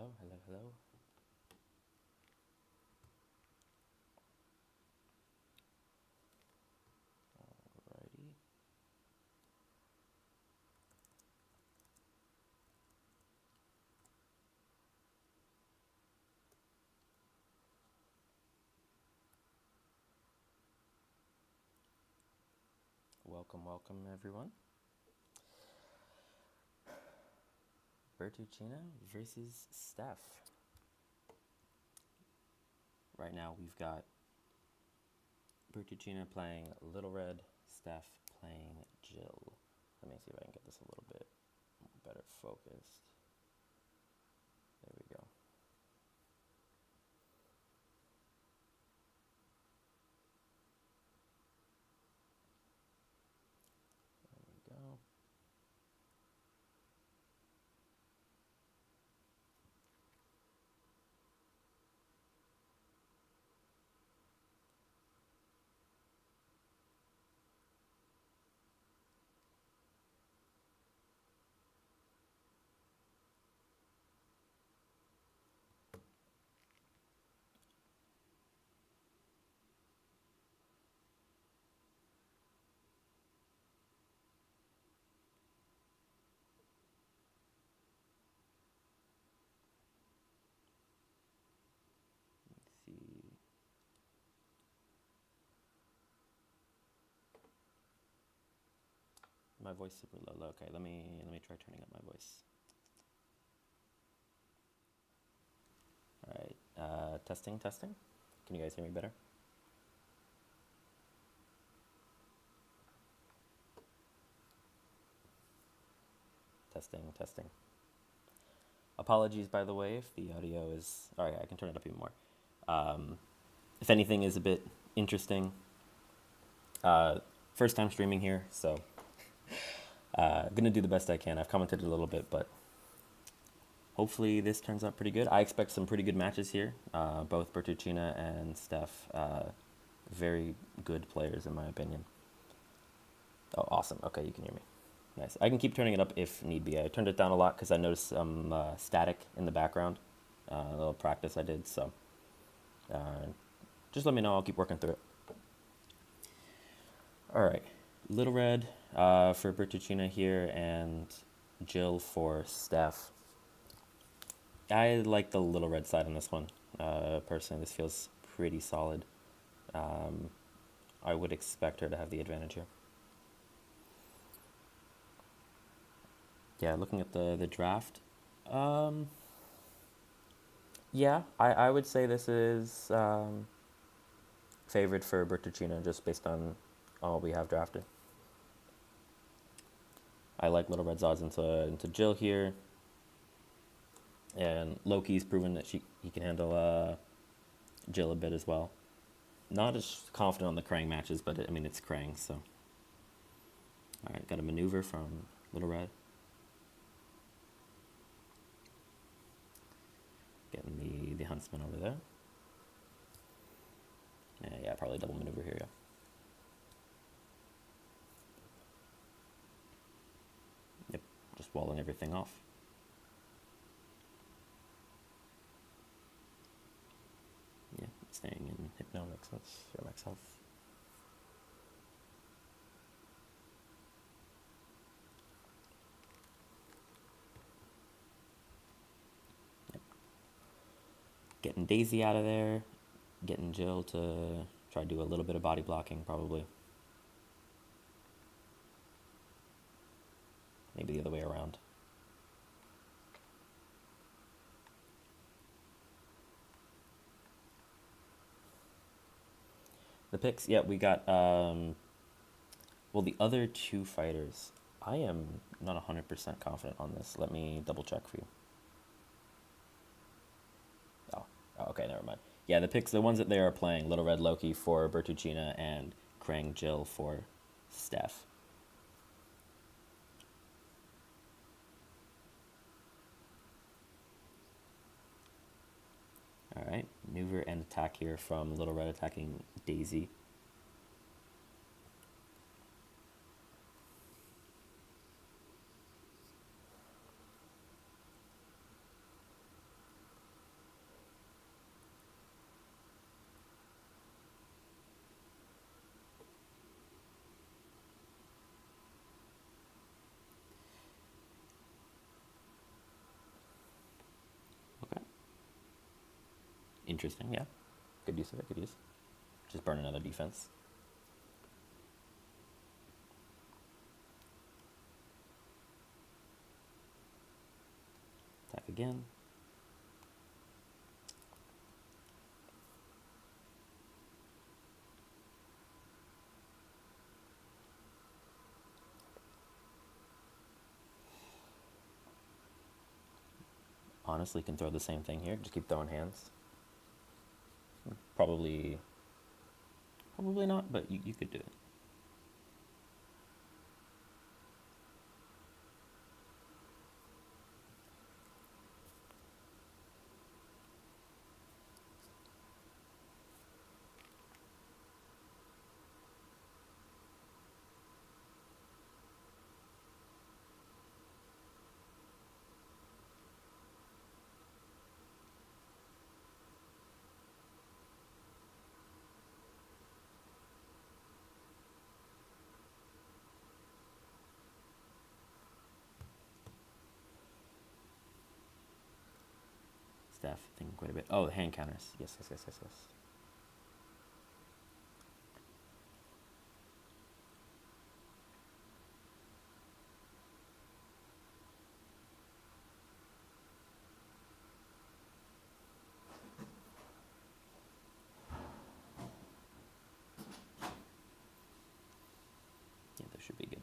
hello, hello, hello. Alrighty. Welcome, welcome, everyone. Bertuccina versus Stef. Right now, we've got Bertuccina playing Little Red, Stef playing Jill. Let me see if I can get this a little bit better focused. There we go. There we go. Let's see. My voice super low. Okay, let me try turning up my voice. All right, testing, testing. Can you guys hear me better? Testing, testing. Apologies, by the way, if the audio is... All right, I can turn it up even more. If anything is a bit interesting, first time streaming here, so gonna do the best I can. I've commented a little bit, but hopefully this turns out pretty good. I expect some pretty good matches here. Both Bertuccina and Stef, very good players in my opinion. Oh, awesome. Okay, you can hear me. Nice. I can keep turning it up if need be. I turned it down a lot because I noticed some static in the background. A little practice I did, so just let me know. I'll keep working through it. All right. Little Red for Bertuccina here and Jill for Stef. I like the Little Red side on this one. Personally, this feels pretty solid. I would expect her to have the advantage here. Yeah, looking at the draft. Yeah, I would say this is favored for Bertuccina just based on all we have drafted. I like Little Red's odds into Jill here. And Loki's proven that he can handle Jill a bit as well. Not as confident on the Krang matches, but I mean, it's Krang, so. All right, got a maneuver from Little Red. Getting the Huntsman over there. Yeah, probably double maneuver here, yeah. Yep, just walling everything off. Yeah, staying in Hypno makes sense for max health. Yep. Getting Daisy out of there. Getting Jill to try to do a little bit of body blocking, probably. Maybe the other way around. The picks, yeah, we got, well, the other two fighters, I am not 100% confident on this. Let me double check for you. Oh, okay, never mind. Yeah, the picks, the ones that they are playing, Little Red Loki for Bertuccina and Krang Jill for Stef. All right, maneuver and attack here from Little Red attacking Daisy. Interesting, yeah. Good use of it, good use. Just burn another defense. Attack again. Honestly, can throw the same thing here. Just keep throwing hands. Probably not, but you could do it. Stef, thinking quite a bit. Oh, the hand counters. Yes. Yeah, that should be good.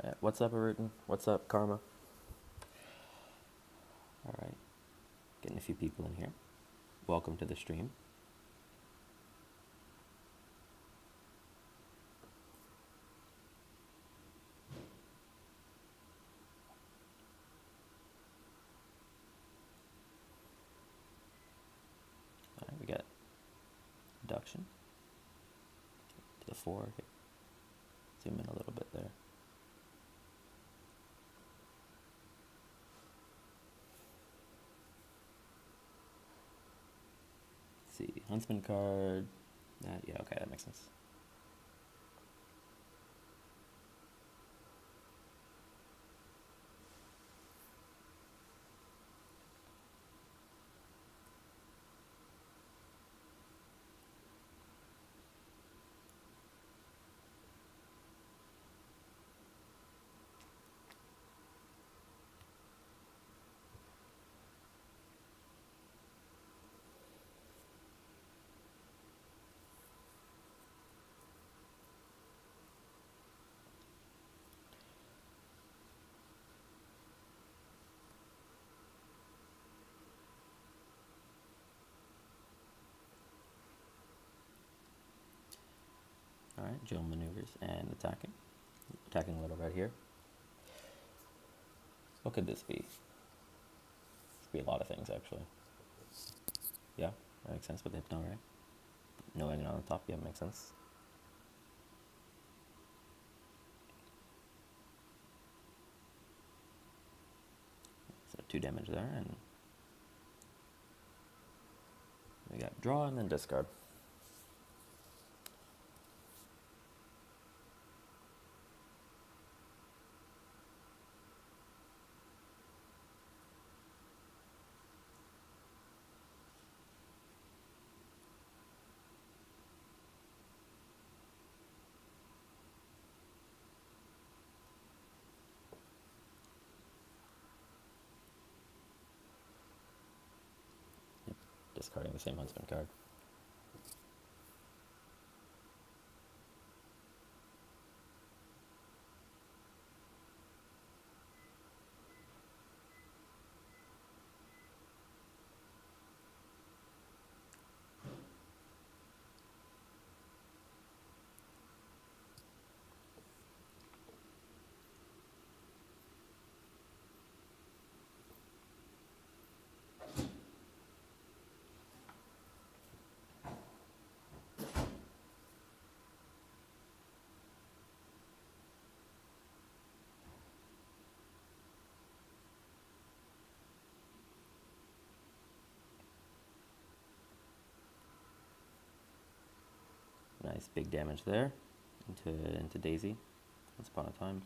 Alright, what's up, Arutin? What's up, Karma? Alright, getting a few people in here. Welcome to the stream. Alright, we got deduction to the 4. Okay. Zoom in a little bit there. Let's see, Huntsman card. Yeah, okay, that makes sense. Alright, Joe maneuvers and attacking. Attacking a little right here. What could this be? This could be a lot of things, actually. Yeah, that makes sense with the Hypno, right? No engine on the top, yeah, makes sense. So 2 damage there, and we got draw and then discard. Yep, discarding the same Huntsman card. Nice big damage there into Daisy. Once upon a time.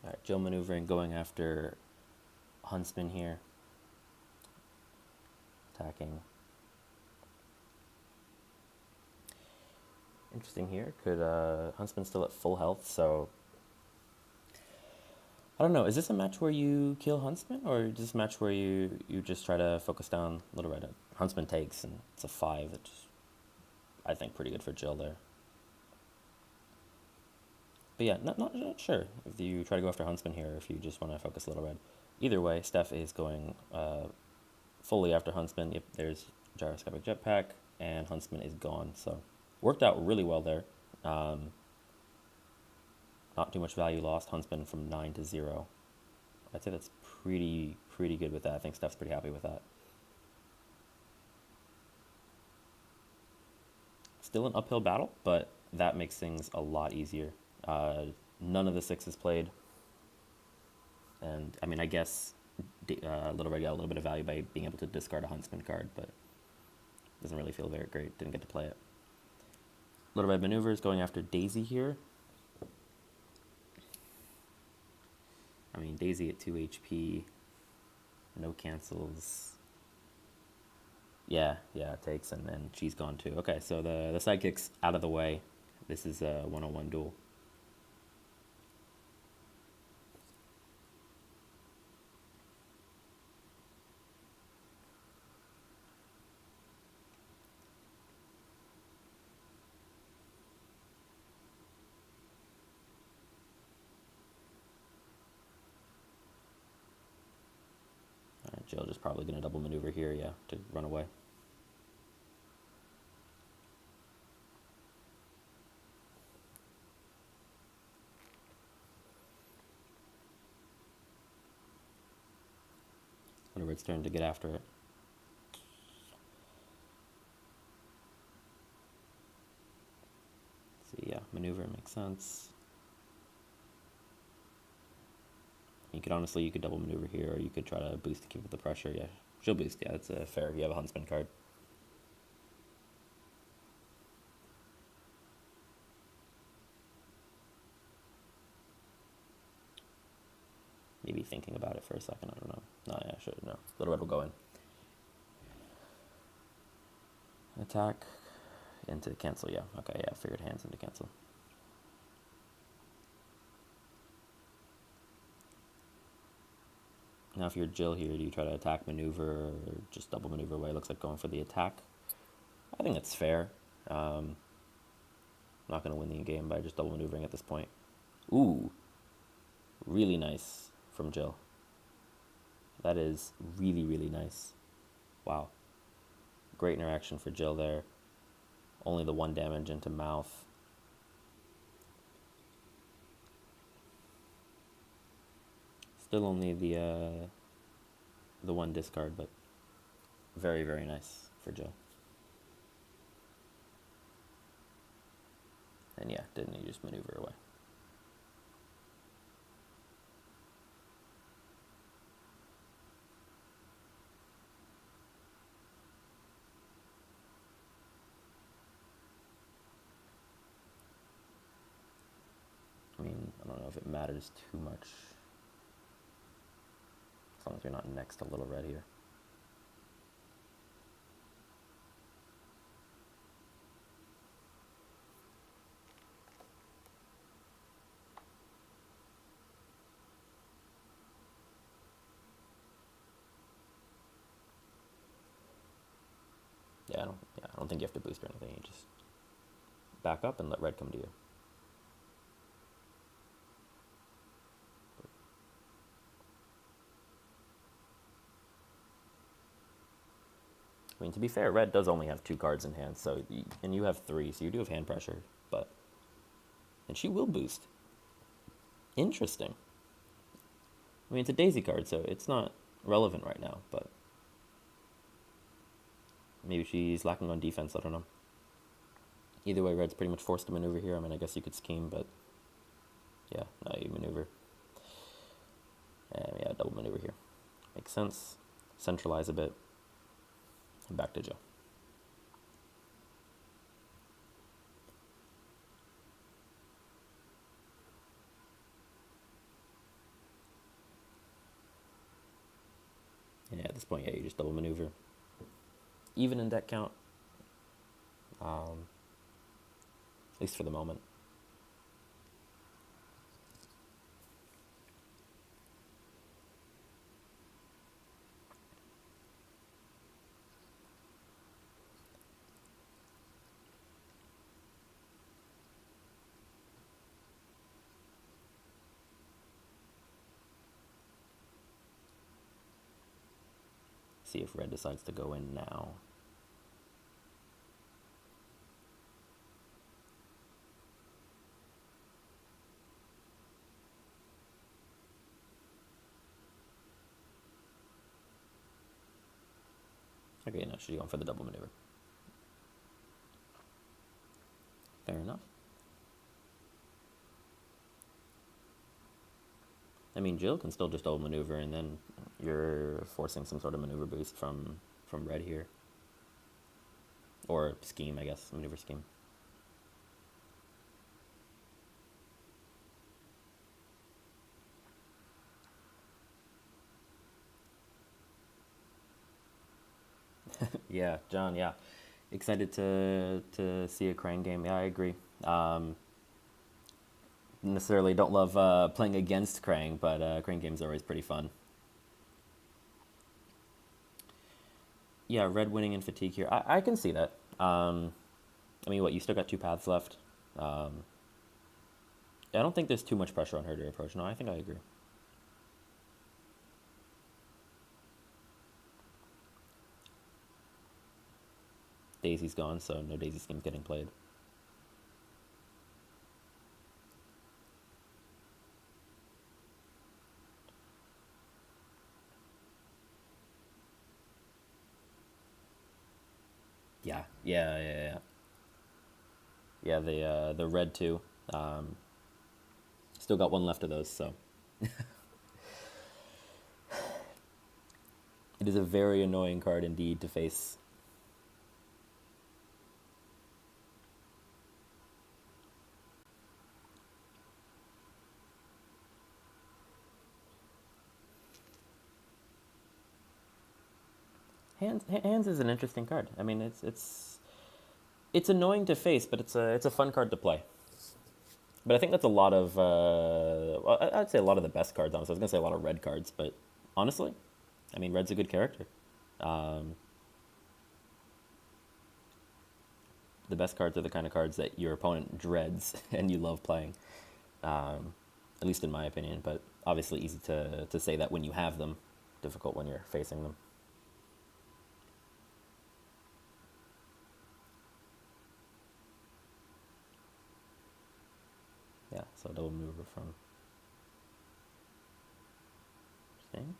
All right, Jill maneuvering, going after Huntsman here. Attacking. Interesting here. Could Huntsman still at full health, so I don't know. Is this a match where you kill Huntsman, or is this a match where you just try to focus down Little Red? Huntsman takes, and it's a 5. It's, I think, pretty good for Jill there. But yeah, not sure if you try to go after Huntsman here, or if you just want to focus Little Red. Either way, Stef is going fully after Huntsman. Yep, there's Gyroscopic Jetpack, and Huntsman is gone. So worked out really well there. Not too much value lost. Huntsman from 9 to 0. I'd say that's pretty good with that. I think Stef's pretty happy with that. Still an uphill battle, but that makes things a lot easier. None of the 6s played. And, I mean, I guess Little Red got a little bit of value by being able to discard a Huntsman card, but doesn't really feel very great. Didn't get to play it. Little Red maneuvers, going after Daisy here. I mean, Daisy at 2 HP. No cancels. Yeah, it takes, and then she's gone too. Okay, so the sidekick's out of the way. This is a one-on-one duel. Jill just probably going to double maneuver here, yeah, to run away. Little Red's turn to get after it. See, yeah, maneuver makes sense. You could double maneuver here, or you could try to boost to keep up the pressure. Yeah, she'll boost. Yeah, that's fair. You have a Huntsman card. Maybe thinking about it for a second. I don't know. No, yeah, sure. No, Little Red will go in. Attack into cancel. Yeah. Okay. Yeah. Figured hands into cancel. Now, if you're Jill here, do you try to attack maneuver or just double maneuver away? Looks like going for the attack. I think that's fair. I'm not going to win the game by just double maneuvering at this point. Ooh. Really nice from Jill. That is really, really nice. Wow. Great interaction for Jill there. Only the 1 damage into mouth. Still only the 1 discard, but very, very nice for Jill. And yeah, didn't he just maneuver away? I mean, I don't know if it matters too much. As long as you're not next to little red here. I don't think you have to boost or anything. You just back up and let red come to you. I mean, to be fair, red does only have 2 cards in hand, and you have 3, so you do have hand pressure, and she will boost. Interesting. I mean, it's a daisy card, so it's not relevant right now, but maybe she's lacking on defense, I don't know. Either way, red's pretty much forced to maneuver here. I mean, I guess you could scheme, but yeah, no, you maneuver. And yeah, double maneuver here. Makes sense. Centralize a bit. And back to Joe. And yeah, at this point, yeah, you just double maneuver. Even in deck count. At least for the moment. See if red decides to go in now. Okay, no, she's going for the double maneuver. Fair enough. I mean, Jill can still just double maneuver, and then you're forcing some sort of maneuver boost from red here. Or scheme, I guess, maneuver scheme. Yeah, John, yeah. Excited to see a Krang game. Yeah, I agree. Necessarily don't love playing against Krang, but Krang games are always pretty fun. Yeah, red winning in fatigue here. I can see that. I mean, what, you still got 2 paths left. I don't think there's too much pressure on her to approach. No, I think I agree. Daisy's gone, so no Daisy scheme's getting played. Yeah. Yeah, the red 2. Still got 1 left of those, so. It is a very annoying card indeed to face. Hands is an interesting card. I mean, it's annoying to face, but it's a fun card to play. But I think that's a lot of well, I'd say a lot of the best cards. Honestly, I was gonna say a lot of red cards, but honestly, I mean, red's a good character. The best cards are the kind of cards that your opponent dreads and you love playing. At least in my opinion, but obviously easy to say that when you have them. difficult when you're facing them. Yeah, so double maneuver from thing.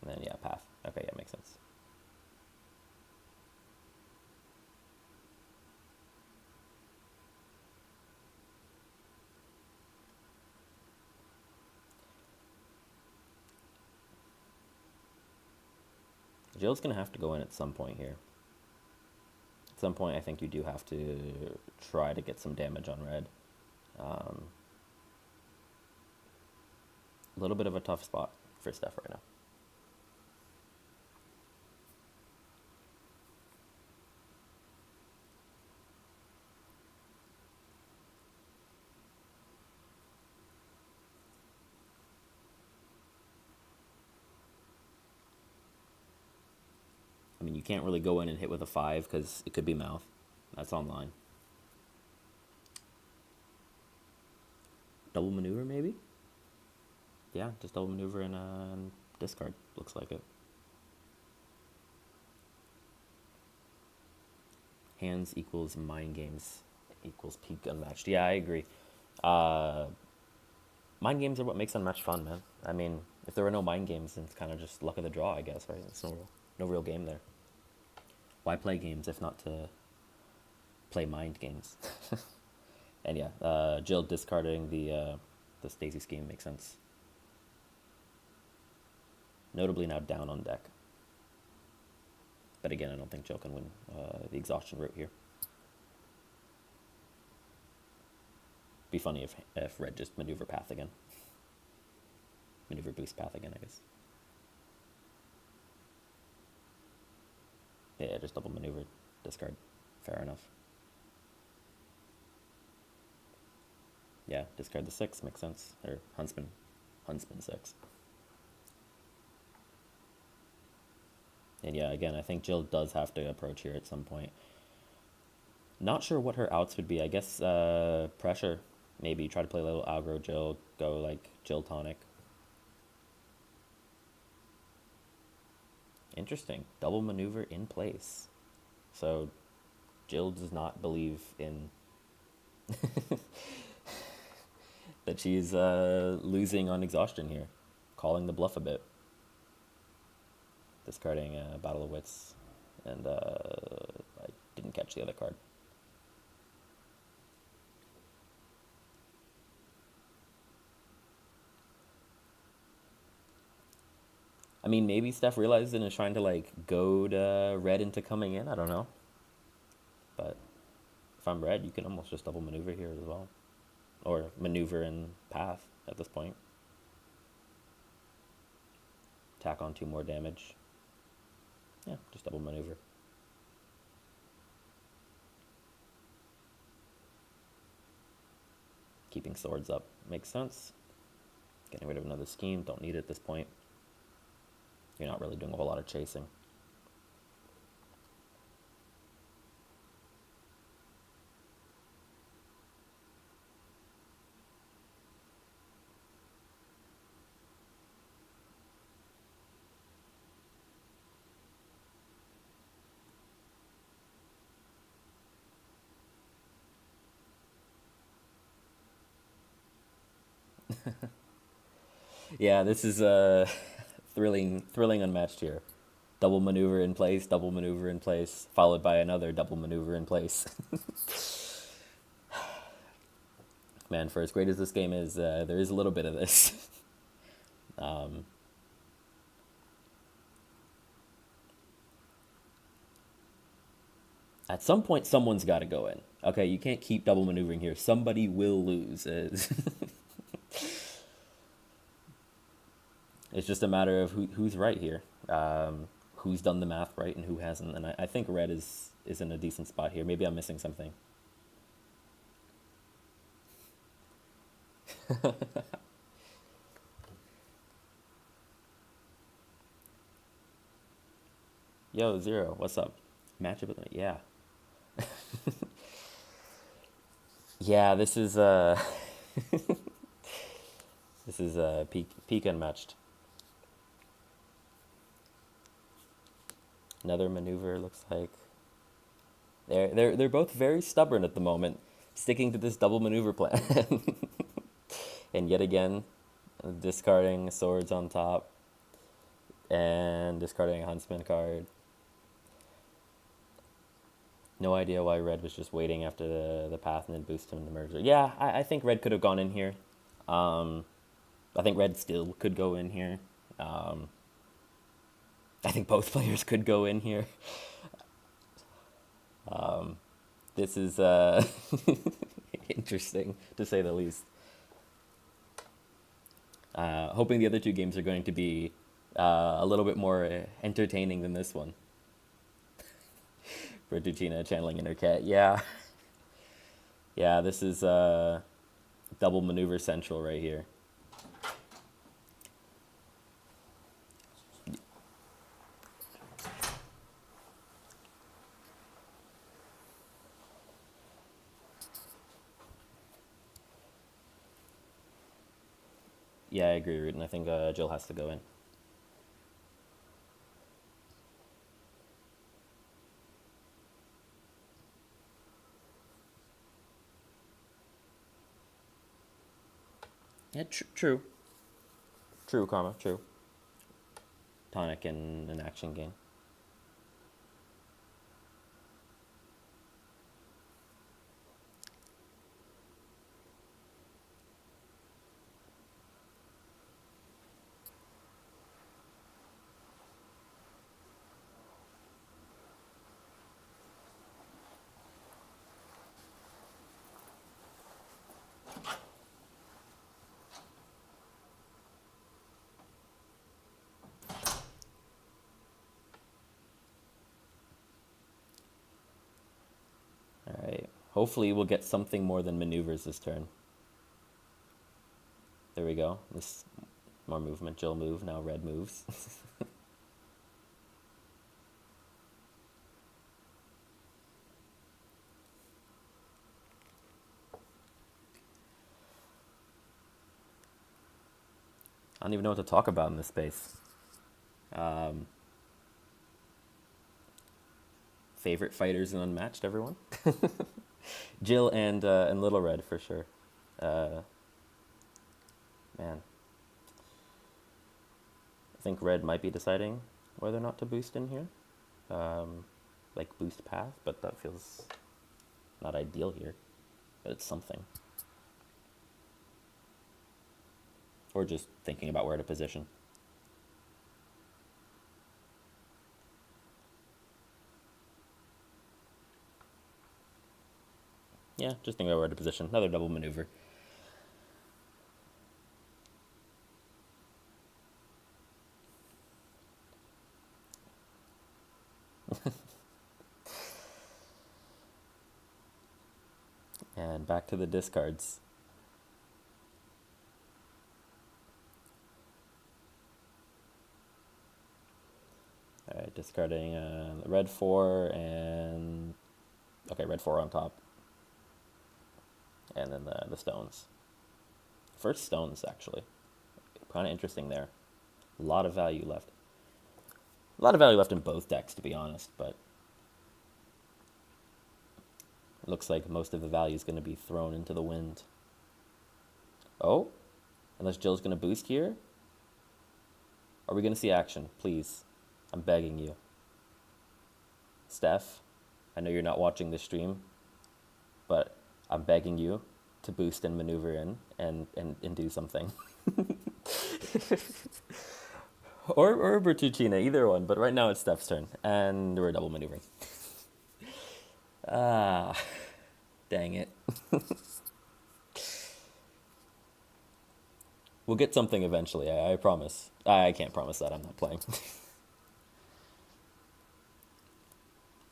And then, yeah, path. Okay, yeah, makes sense. Jill's going to have to go in at some point here. At some point, I think you do have to try to get some damage on red. A little bit of a tough spot for Stef right now. I mean, you can't really go in and hit with a 5 because it could be mouth. That's online. Double maneuver, maybe? Yeah, just double maneuver and discard. Looks like it. Hands equals mind games equals peak unmatched. Yeah, I agree. Mind games are what makes unmatched fun, man. I mean, if there were no mind games, then it's kind of just luck of the draw, I guess, right? It's no real game there. Why play games if not to play mind games? And yeah, Jill discarding the Stacey scheme makes sense. Notably now down on deck. But again, I don't think Jill can win the exhaustion route here. Be funny if red just maneuver path again. Maneuver boost path again, I guess. Yeah, just double maneuver, discard. Fair enough. Yeah, discard the 6, makes sense. Or Huntsman 6. And yeah, again, I think Jill does have to approach here at some point. Not sure what her outs would be. I guess pressure. Maybe try to play a little aggro Jill, go like Jill tonic. Interesting. Double maneuver in place. So Jill does not believe in that she's losing on exhaustion here. Calling the bluff a bit. Discarding Battle of Wits. And I didn't catch the other card. I mean, maybe Steph realized and is trying to, like, goad red into coming in. I don't know. But if I'm red, you can almost just double maneuver here as well. Or maneuver in path at this point. Tack on 2 more damage. Yeah, just double maneuver. Keeping swords up makes sense. Getting rid of another scheme, don't need it at this point. You're not really doing a whole lot of chasing. Yeah, this is thrilling unmatched here. Double maneuver in place, followed by another double maneuver in place. Man, for as great as this game is, there is a little bit of this. At some point, someone's got to go in. Okay, you can't keep double maneuvering here. Somebody will lose. It's just a matter of who's right here. Who's done the math right and who hasn't. And I think red is in a decent spot here. Maybe I'm missing something. Yo, Zero, what's up? Matchup with me? Yeah. Yeah, this is this is peak unmatched. Another maneuver looks like. They're both very stubborn at the moment, sticking to this double maneuver plan. And yet again, discarding swords on top and discarding a huntsman card. No idea why red was just waiting after the path and then boosted him to merger. Yeah, I think red could have gone in here. I think red still could go in here. I think both players could go in here. This is interesting, to say the least. Hoping the other two games are going to be a little bit more entertaining than this one. Bertuccina channeling inner cat. Yeah. Yeah, this is double maneuver central right here. Yeah, I agree, Rutan. I think Jill has to go in. Yeah, true. True, Karma, true. Tonic in an action game. Alright. Hopefully we'll get something more than maneuvers this turn. There we go. This more movement. Jill move, now red moves. I don't even know what to talk about in this space. Favorite fighters in Unmatched, everyone? Jill and Little Red for sure. Man. I think red might be deciding whether or not to boost in here. Like boost path, but that feels not ideal here. But it's something. Or just thinking about where to position. Yeah, just thinking about where to position. Another double maneuver. And back to the discards. Alright, discarding red 4 and... Okay, red 4 on top. And then the stones. First stones, actually. Kind of interesting there. A lot of value left. A lot of value left in both decks, to be honest, but... It looks like most of the value is going to be thrown into the wind. Oh? Unless Jill's going to boost here? Are we going to see action? Please. I'm begging you. Stef, I know you're not watching this stream, but I'm begging you to boost and maneuver in and do something. or Bertuccina, either one, but right now it's Stef's turn, and we're double maneuvering. Ah, dang it. We'll get something eventually, I promise. I can't promise that, I'm not playing.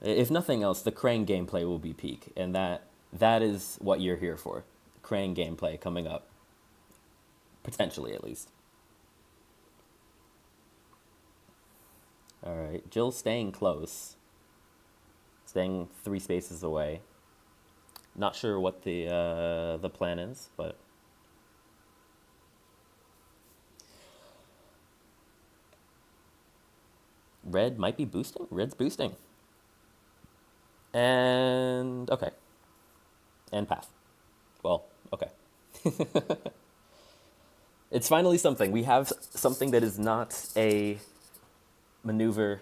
If nothing else, the Krang gameplay will be peak, and that is what you're here for. Krang gameplay coming up. Potentially, at least. Alright, Jill's staying close. Staying 3 spaces away. Not sure what the plan is, but... Red might be boosting. Red's boosting. And okay. And path. Well, okay. It's finally something. We have something that is not a maneuver.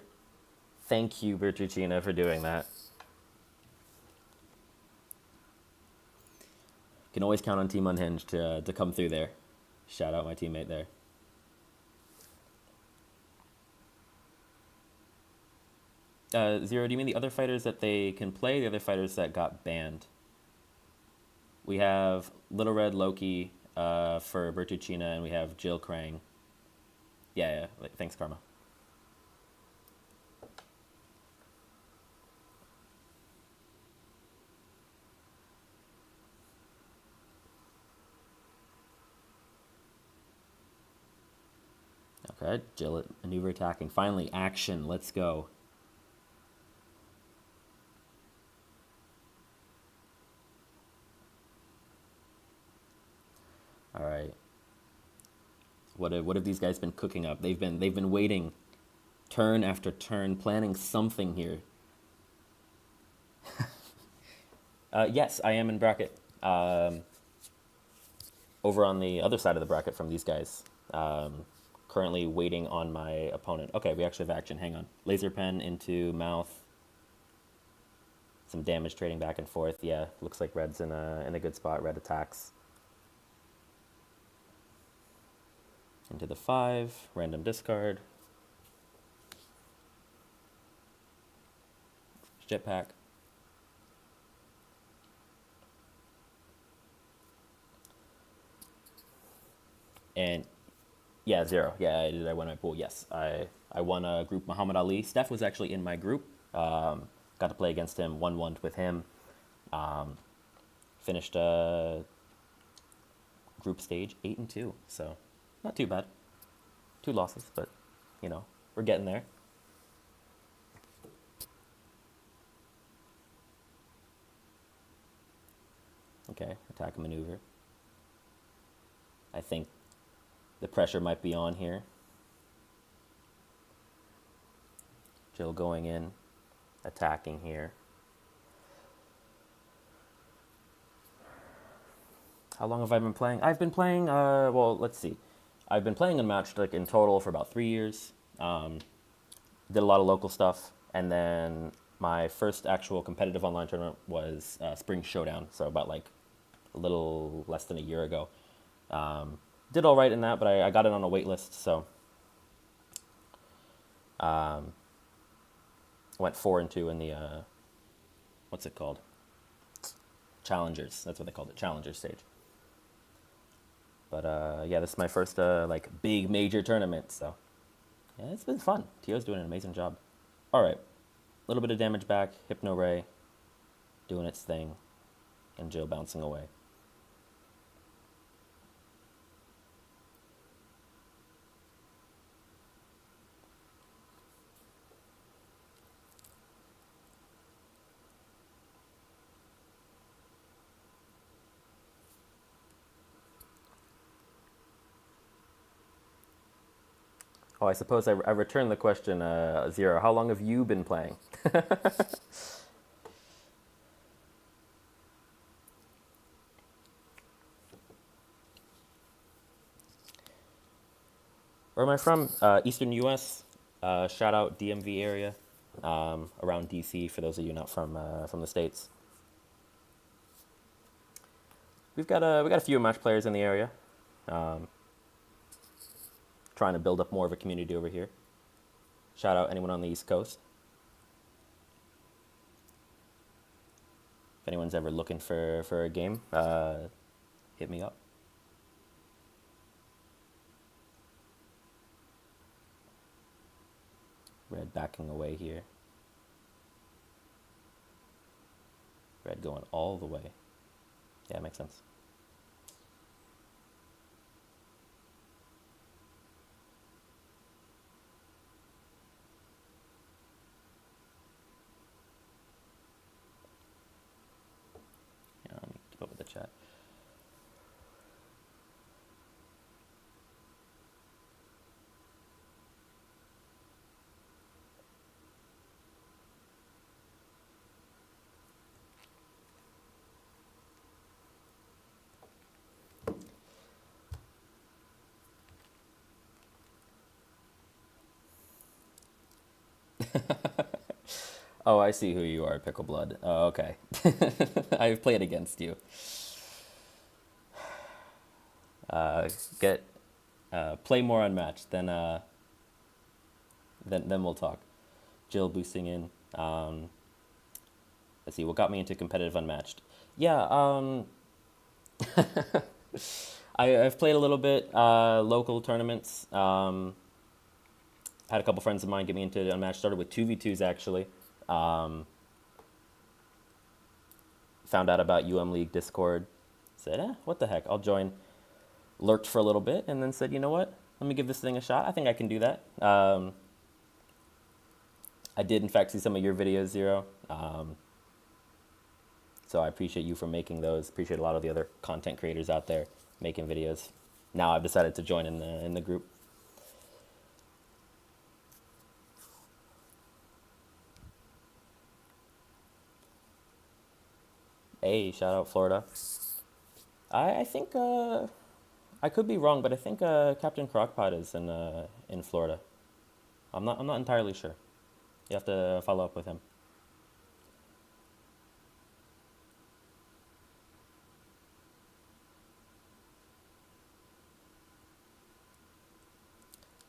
Thank you, Bertuccina, for doing that. Can always count on Team Unhinged to come through there. Shout out my teammate there. Zero, do you mean the other fighters that they can play? The other fighters that got banned? We have Little Red Loki for Bertuccina, and we have Jill Krang. Yeah. Thanks, Karma. Okay, Jill maneuver attacking. Finally, action. Let's go. All right. What have these guys been cooking up? They've been waiting, turn after turn, planning something here. Yes, I am in bracket. Over on the other side of the bracket from these guys. Currently waiting on my opponent. Okay, we actually have action. Hang on. Laser pen into mouth. Some damage trading back and forth. Yeah, looks like Red's in a good spot. Red attacks. Into the 5. Random discard. Jetpack. And yeah, 0. Yeah, I won my pool. Yes, I won a group Muhammad Ali. Stef was actually in my group. Got to play against him. 1-1 with him. Finished group stage 8-2. So not too bad. 2 losses, but you know, we're getting there. Okay, attack and maneuver. I think the pressure might be on here. Jill going in, attacking here. How long have I been playing? I've been playing, well, let's see. I've been playing Unmatched like in total for about 3 years. Did a lot of local stuff, and then my first actual competitive online tournament was Spring Showdown, so about like a little less than a year ago. Did all right in that, but I got it on a wait list, so went 4-2 in the what's it called? Challengers. That's what they called it, Challengers stage. But yeah, this is my first like big major tournament, so yeah, it's been fun. Tio's doing an amazing job. All right, a little bit of damage back. Hypno Ray doing its thing, and Jill bouncing away. Oh, I suppose I returned the question, Zero. How long have you been playing? Where am I from? Eastern U.S. Shout out DMV area, around D.C. for those of you not from the States. We got a few match players in the area. Trying to build up more of a community over here. Shout out anyone on the East Coast. If anyone's ever looking for a game, hit me up. Red backing away here. Red going all the way. Yeah, makes sense. Yeah, let me keep up with the chat. Oh, I see who you are, Pickle Blood. Oh, okay. I've played against you. Uh, get play more unmatched, then we'll talk. Jill boosting in. Let's see what got me into competitive unmatched. Yeah, I've played a little bit local tournaments. Had a couple friends of mine get me into unmatched. Started with 2v2s actually. Um, Found out about League Discord. Said, what the heck? I'll join. Lurked for a little bit and then said, you know what? Let me give this thing a shot. I think I can do that. I did in fact see some of your videos, Zero. So I appreciate you for making those. Appreciate a lot of the other content creators out there making videos. Now I've decided to join in the group. Hey, shout out Florida. I think I could be wrong, but I think Captain Crockpot is in Florida. I'm not entirely sure. You have to follow up with him.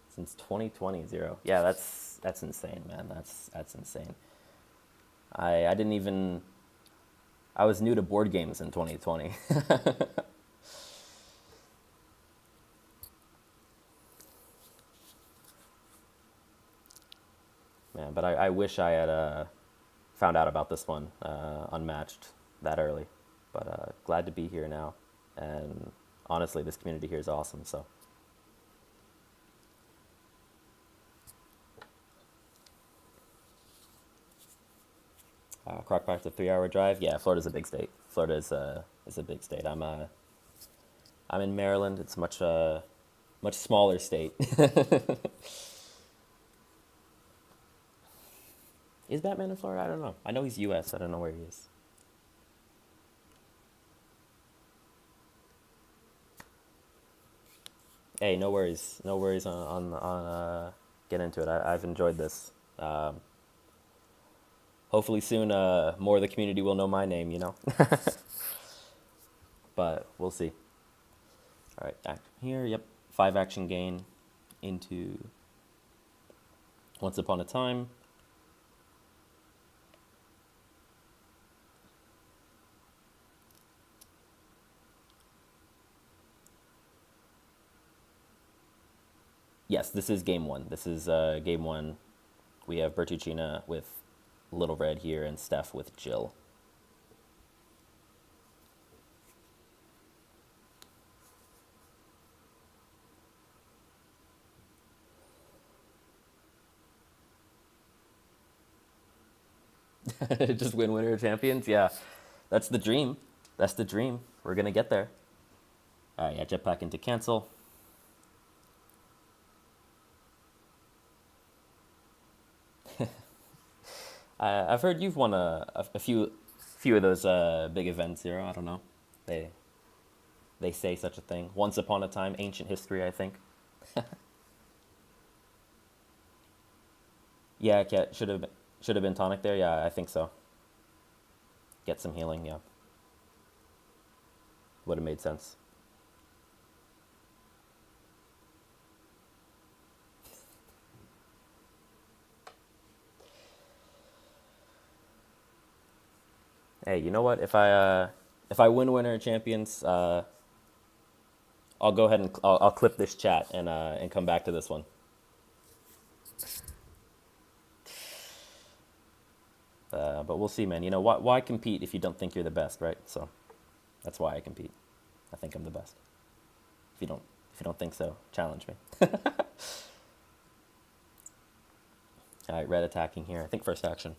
Since 2020, Zero. Yeah, that's insane, man. That's insane. I didn't even I was new to board games in 2020. Man, but I wish I had found out about this one unmatched that early. But glad to be here now, and honestly, this community here is awesome. So Crockpot's a 3 hour drive. Yeah, Florida's a big state. Florida is a big state. I'm in Maryland. It's much smaller state. Is Batman in Florida? I don't know. I know he's U.S. I don't know where he is. Hey, no worries. No worries on get into it. I've enjoyed this. Hopefully soon, more of the community will know my name. But we'll see. All right, action here. Yep, 5 action gain into Once Upon a Time. Yes, this is game one. This is game one. We have Bertuccina with Little Red here and Stef with Jill. Just win winner champions? Yeah, that's the dream. That's the dream. We're going to get there. All right, yeah, jetpack into cancel. I've heard you've won a few of those big events, Zero. I don't know. They say such a thing. Once upon a time, ancient history, I think. Yeah, should have been tonic there. Yeah, I think so. Get some healing. Yeah, would have made sense. Hey, you know what? If I win winner champions, I'll go ahead and I'll clip this chat and come back to this one. But we'll see, man. Why compete if you don't think you're the best, right? So that's why I compete. I think I'm the best. If you don't think so, challenge me. All right, red attacking here. I think first action.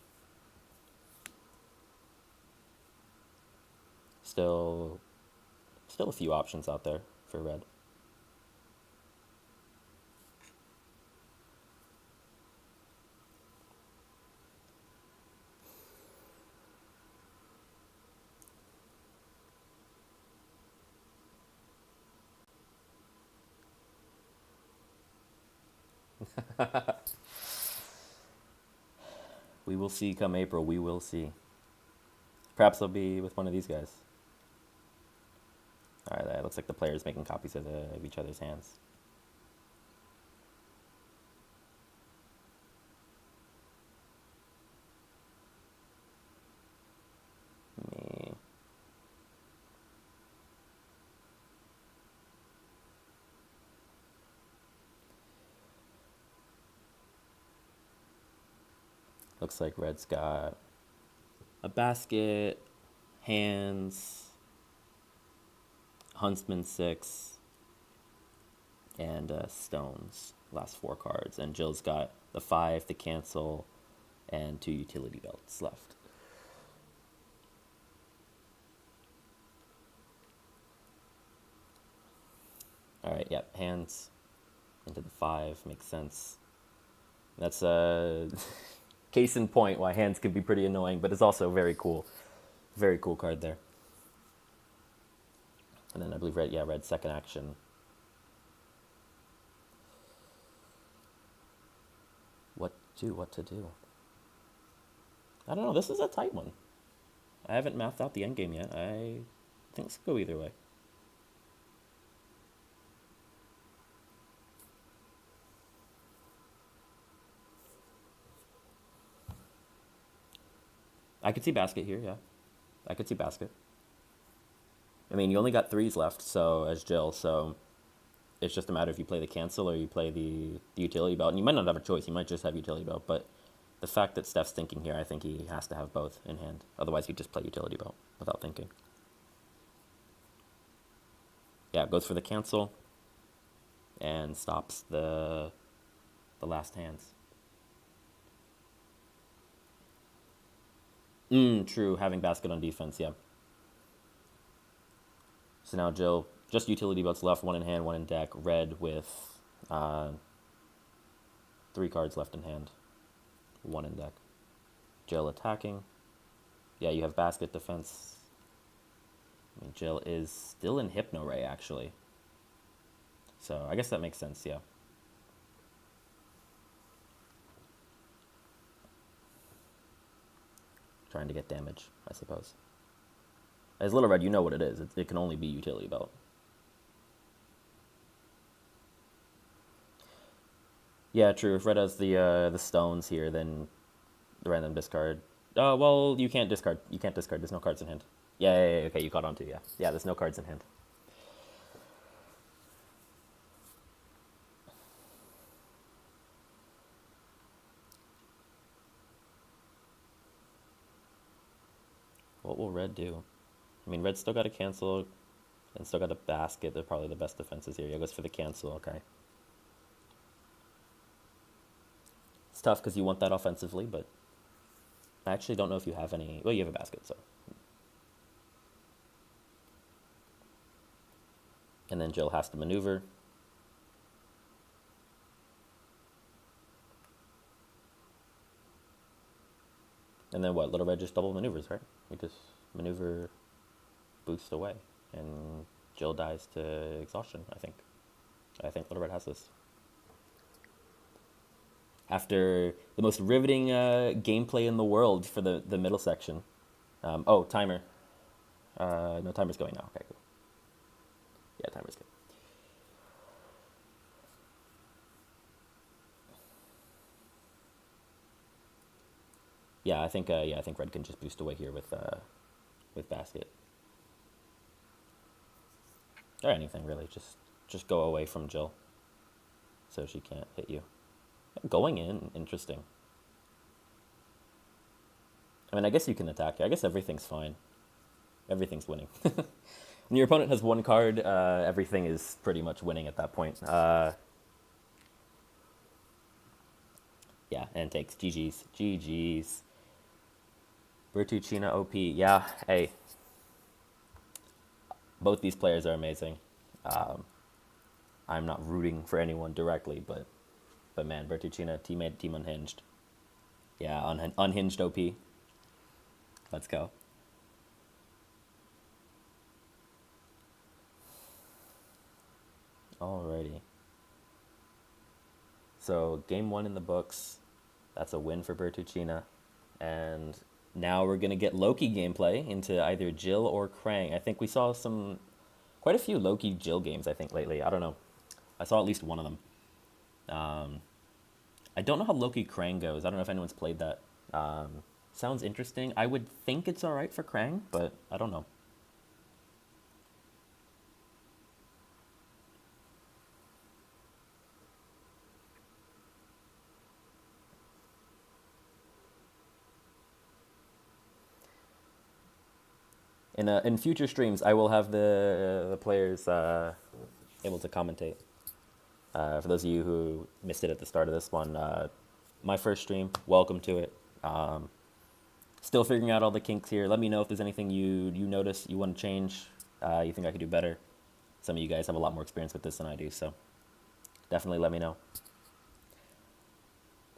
Still a few options out there for red. We will see come April. We will see. Perhaps they'll be with one of these guys. All right, that looks like the players making copies of each other's hands. Me. Looks like Red's got a basket, hands, Huntsman 6, and stones. Last 4 cards. And Jill's got the 5, the cancel, and 2 utility belts left. All right, yep, hands into the 5 makes sense. That's a case in point why hands can be pretty annoying, but it's also very cool. Very cool card there. And then I believe red's second action. What to do? I don't know, this is a tight one. I haven't mathed out the endgame yet. I think this could go either way. I could see basket here, yeah. I could see basket. I mean, you only got 3s left, so as Jill, so it's just a matter if you play the cancel or you play the utility belt. And you might not have a choice. You might just have utility belt. But the fact that Stef's thinking here, I think he has to have both in hand. Otherwise, he'd just play utility belt without thinking. Yeah, goes for the cancel and stops the last hands. True, having basket on defense, yeah. So now Jill, just utility belts left, 1 in hand, 1 in deck. Red with 3 cards left in hand, 1 in deck. Jill attacking. Yeah, you have basket defense. I mean, Jill is still in Hypno Ray, actually. So I guess that makes sense, yeah. Trying to get damage, I suppose. As Little Red, you know what it is. It can only be utility belt. Yeah, true. If Red has the stones here, then the random discard. Oh, well, you can't discard. You can't discard. There's no cards in hand. Yeah, okay, you caught on to, yeah. Yeah, there's no cards in hand. What will Red do? I mean, Red's still got a cancel and still got a basket. They're probably the best defenses here. Yeah, goes for the cancel, okay. It's tough because you want that offensively, but I actually don't know if you have any. Well, you have a basket, so. And then Jill has to maneuver. And then what? Little Red just double maneuvers, right? You just maneuver, boost away, and Jill dies to exhaustion, I think. I think Little Red has this. After the most riveting gameplay in the world for the middle section. Oh, timer. No, timer's going now. Okay, cool. Yeah, timer's good. Yeah, I think Red can just boost away here with basket. Or anything really, just go away from Jill, so she can't hit you. Going in, interesting. I mean, I guess you can attack. I guess everything's fine. Everything's winning. When your opponent has 1 card, everything is pretty much winning at that point. Yeah, and takes. GG's. GG's. Bertuccina OP. Yeah, hey. Both these players are amazing. I'm not rooting for anyone directly, but man, Bertuccina, team unhinged. Yeah, unhinged OP. Let's go. Alrighty. So game 1 in the books. That's a win for Bertuccina. And now we're gonna get Loki gameplay into either Jill or Krang. I think we saw quite a few Loki Jill games. I think lately. I don't know. I saw at least one of them. Um, I don't know how Loki Krang goes. I don't know if anyone's played that. Sounds interesting. I would think it's all right for Krang, but I don't know. In future streams, I will have the players able to commentate. For those of you who missed it at the start of this one, my first stream. Welcome to it. Still figuring out all the kinks here. Let me know if there's anything you notice you want to change. You think I could do better. Some of you guys have a lot more experience with this than I do, so definitely let me know.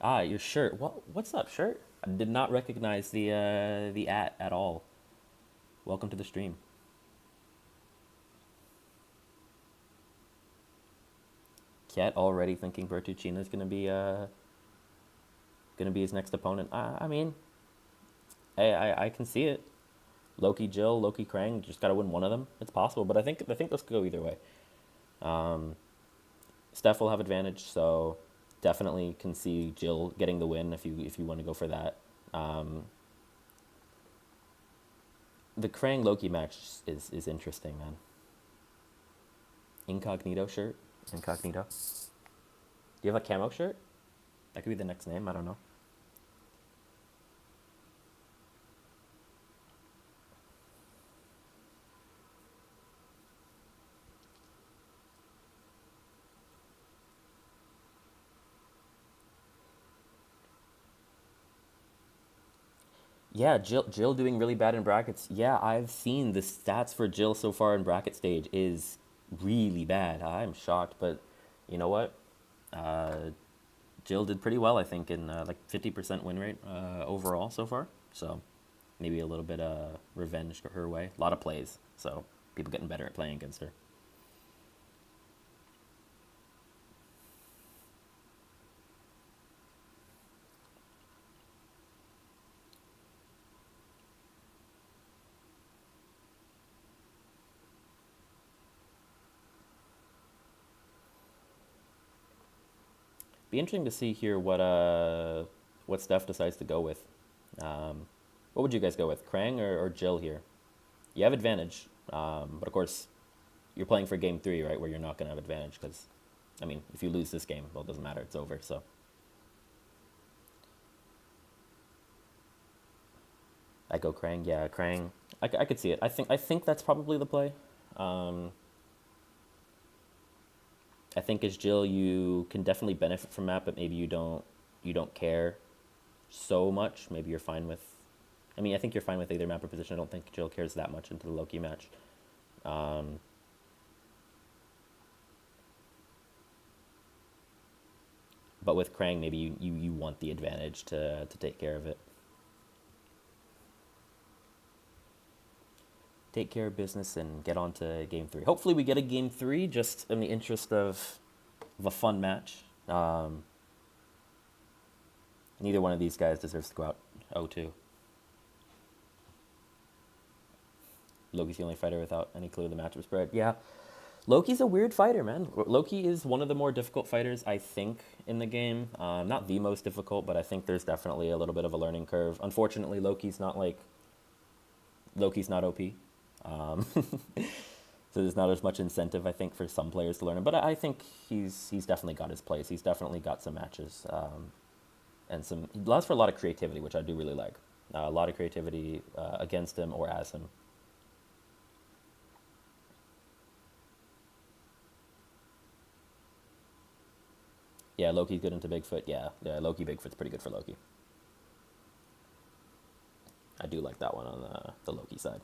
Ah, your shirt. What's up, shirt? I did not recognize the at all. Welcome to the stream. Cat already thinking Bertuccina is gonna be his next opponent. I mean, I can see it. Loki Jill, Loki Krang, just gotta win one of them. It's possible, but I think this could go either way. Stef will have advantage, so definitely can see Jill getting the win if you want to go for that. The Krang Loki match is interesting, man. Incognito shirt, incognito. Do you have a camo shirt? That could be the next name. I don't know. Yeah, Jill doing really bad in brackets. Yeah, I've seen the stats for Jill so far in bracket stage is really bad. I'm shocked, but you know what? Uh, Jill did pretty well, I think, in like 50% win rate overall so far. So maybe a little bit of revenge her way. A lot of plays, so people getting better at playing against her. Be interesting to see here what Steph decides to go with. Um, what would you guys go with, Krang or Jill here? You have advantage, but of course you're playing for game three, right, where you're not gonna have advantage because, I mean, if you lose this game, well, it doesn't matter, it's over. So I go Krang. Yeah, Krang. I could see it. I think that's probably the play. Um, I think as Jill, you can definitely benefit from that, but maybe you don't care so much. Maybe you're fine with. I mean, I think you're fine with either map or position. I don't think Jill cares that much into the Loki match. Um, but with Krang, maybe you want the advantage to take care of it. Take care of business and get on to game three. Hopefully, we get a game three just in the interest of a fun match. Neither one of these guys deserves to go out 0-2. Loki's the only fighter without any clue of the matchup spread. Yeah, Loki's a weird fighter, man. Loki is one of the more difficult fighters, I think, in the game. Not the most difficult, but I think there's definitely a little bit of a learning curve. Unfortunately, Loki's not OP. So there's not as much incentive, I think, for some players to learn him. But I think he's definitely got his place. He's definitely got some matches, and he allows for a lot of creativity, which I do really like. A lot of creativity against him or as him. Yeah, Loki's good into Bigfoot. Yeah, Loki Bigfoot's pretty good for Loki. I do like that one on the Loki side.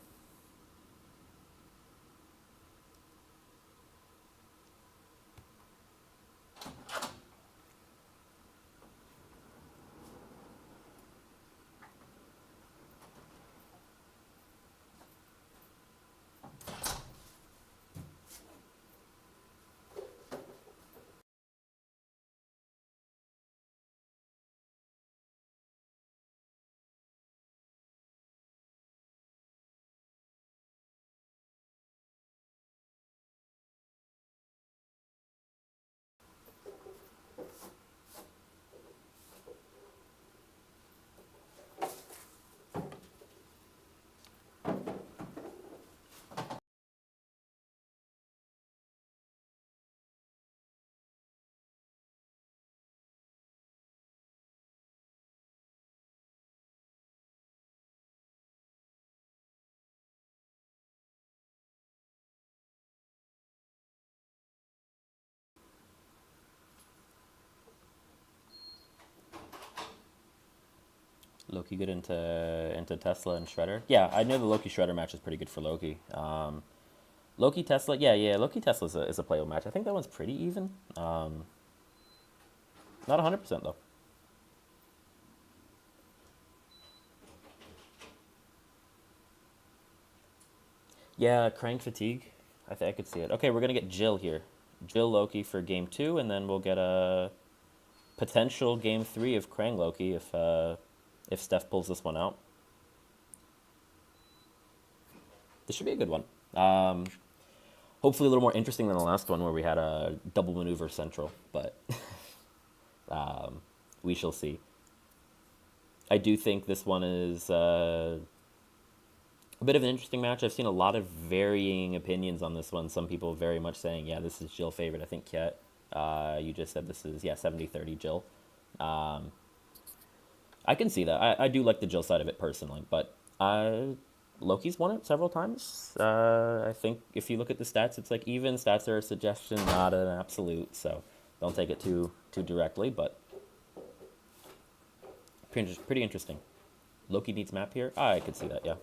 Loki good into Tesla and Shredder. Yeah, I know the Loki Shredder match is pretty good for Loki. Loki Tesla, yeah. Loki Tesla is a playable match. I think that one's pretty even. Not 100% though. Yeah, Krang fatigue. I think I could see it. Okay, we're gonna get Jill here. Jill Loki for game 2, and then we'll get a potential game 3 of Krang Loki if Steph pulls this one out. This should be a good one. Hopefully a little more interesting than the last one where we had a double maneuver central, but we shall see. I do think this one is a bit of an interesting match. I've seen a lot of varying opinions on this one. Some people very much saying, yeah, this is Jill favorite. I think, Ket, you just said this is, yeah, 70-30 Jill. I can see that. I do like the Jill side of it personally, but Loki's won it several times. I think if you look at the stats, it's like even stats are a suggestion, not an absolute. So don't take it too directly, but pretty interesting. Loki needs map here. I could see that, yeah.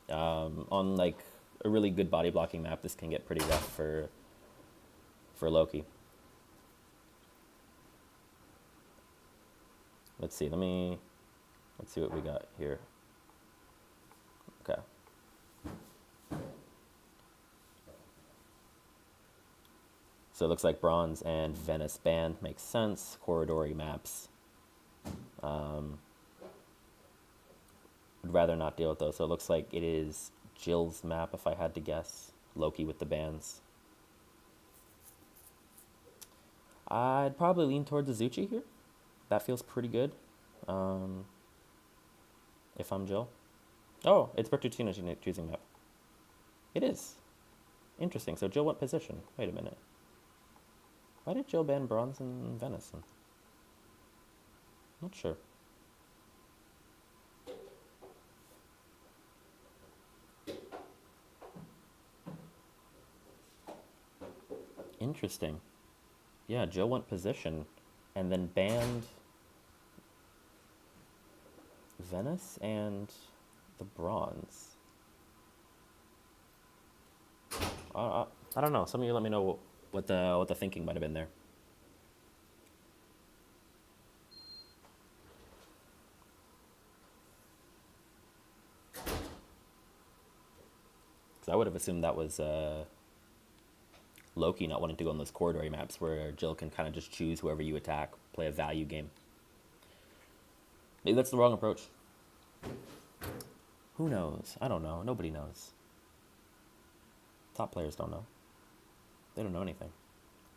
On like a really good body blocking map, this can get pretty rough for Loki. Let's see. Let's see what we got here. Okay. So it looks like Bronze and Venice banned. Makes sense. Corridory maps. Would rather not deal with those. So it looks like it is Jill's map, if I had to guess. Loki with the bans. I'd probably lean towards Azuchi here. That feels pretty good. If I'm Jill. Oh, it's Bertuccina choosing map. It is. Interesting. So Jill went position. Wait a minute. Why did Jill ban Bronze and Venison? Not sure. Interesting. Yeah, Jill went position and then banned Venice and the Bronze. I don't know. Some of you let me know what the thinking might have been there. Because I would have assumed that was Loki not wanting to go on those corridor maps where Jill can kind of just choose whoever you attack, play a value game. Maybe that's the wrong approach. Who knows? I don't know. Nobody knows. Top players don't know. They don't know anything.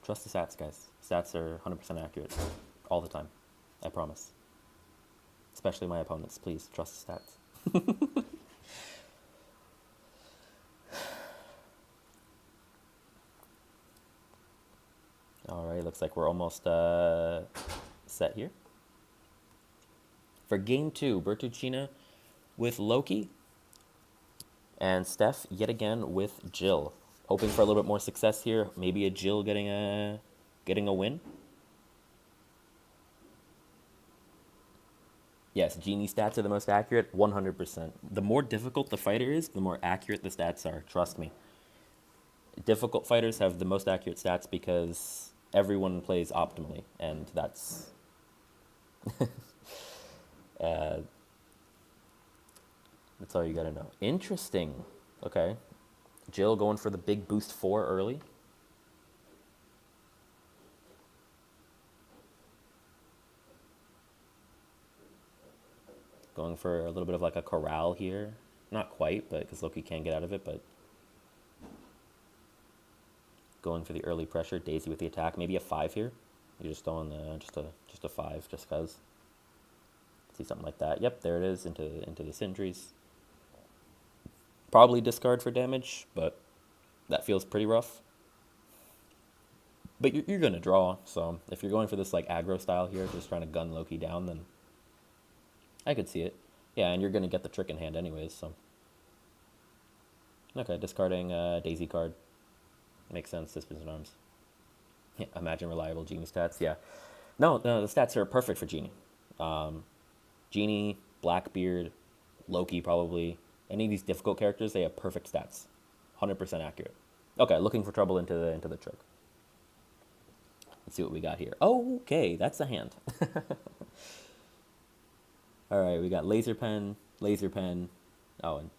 Trust the stats, guys. Stats are 100% accurate all the time. I promise. Especially my opponents. Please, trust the stats. Alright, looks like we're almost set here. For game 2, Bertuccina with Loki, and Stef yet again with Jill. Hoping for a little bit more success here. Maybe a Jill getting a win. Yes, Genie stats are the most accurate, 100%. The more difficult the fighter is, the more accurate the stats are, trust me. Difficult fighters have the most accurate stats because everyone plays optimally, and that's... that's all you gotta know. Interesting. Okay. Jill going for the big boost 4 early. Going for a little bit of like a corral here. Not quite, but because Loki can't get out of it, but going for the early pressure. Daisy with the attack. Maybe a 5 here. You're just throwing just a 5 just because. See something like that. Yep, there it is into the Sindries. Probably discard for damage, but that feels pretty rough. But you're going to draw, so if you're going for this like aggro style here, just trying to gun Loki down, then I could see it. Yeah, and you're going to get the trick in hand anyways, so. Okay, discarding Daisy card. Makes sense, Suspicion Arms. Yeah, imagine reliable Genie stats, yeah. No, the stats are perfect for Genie. Genie, Blackbeard, Loki probably. Any of these difficult characters, they have perfect stats. 100% accurate. Okay, looking for trouble into the trick. Let's see what we got here. Oh, okay, that's a hand. All right, we got laser pen, laser pen. Oh, and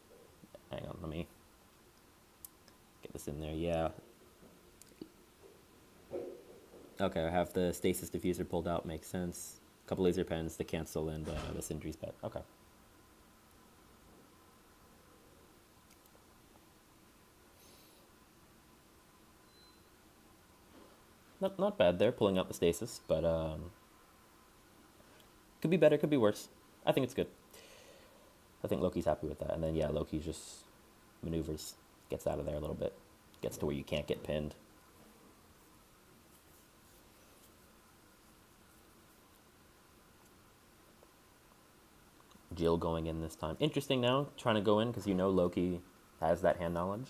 hang on, let me get this in there. Yeah. Okay, I have the stasis diffuser pulled out. Makes sense. A couple laser pens, the cancel, and the Sindri's pet. Okay. Not bad there, pulling out the stasis, but could be better, could be worse. I think it's good. I think Loki's happy with that. And then, yeah, Loki just maneuvers, gets out of there a little bit, gets to where you can't get pinned. Jill going in this time. Interesting now, trying to go in because you know Loki has that hand knowledge.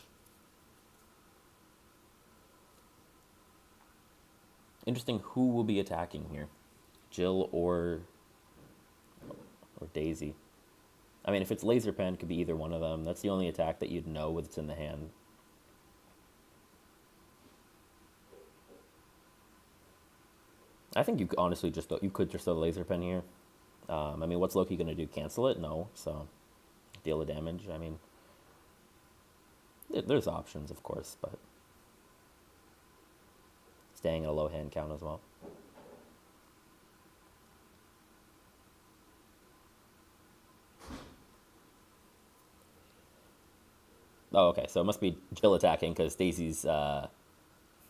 Interesting who will be attacking here. Jill or Daisy. I mean, if it's laser pen, it could be either one of them. That's the only attack that you'd know what's in the hand. I think you honestly you could just throw the laser pen here. I mean, what's Loki going to do? Cancel it? No. So, deal the damage. I mean, there's options, of course, but staying at a low hand count as well. Oh, okay. So it must be Jill attacking because Daisy's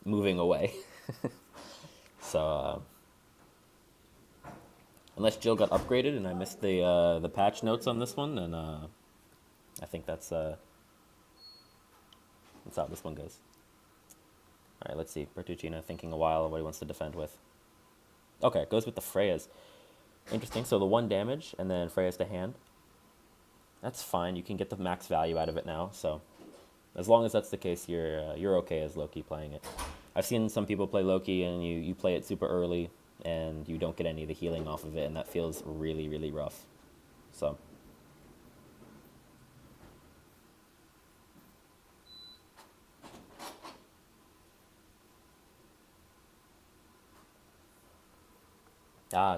moving away. So, unless Jill got upgraded and I missed the patch notes on this one, then I think that's how this one goes. All right, let's see. Bertuccina thinking a while what he wants to defend with. Okay, it goes with the Freya's. Interesting. So the 1 damage and then Freya's to hand. That's fine. You can get the max value out of it now. So as long as that's the case, you're okay as Loki playing it. I've seen some people play Loki and you play it super early and you don't get any of the healing off of it, and that feels really, really rough. So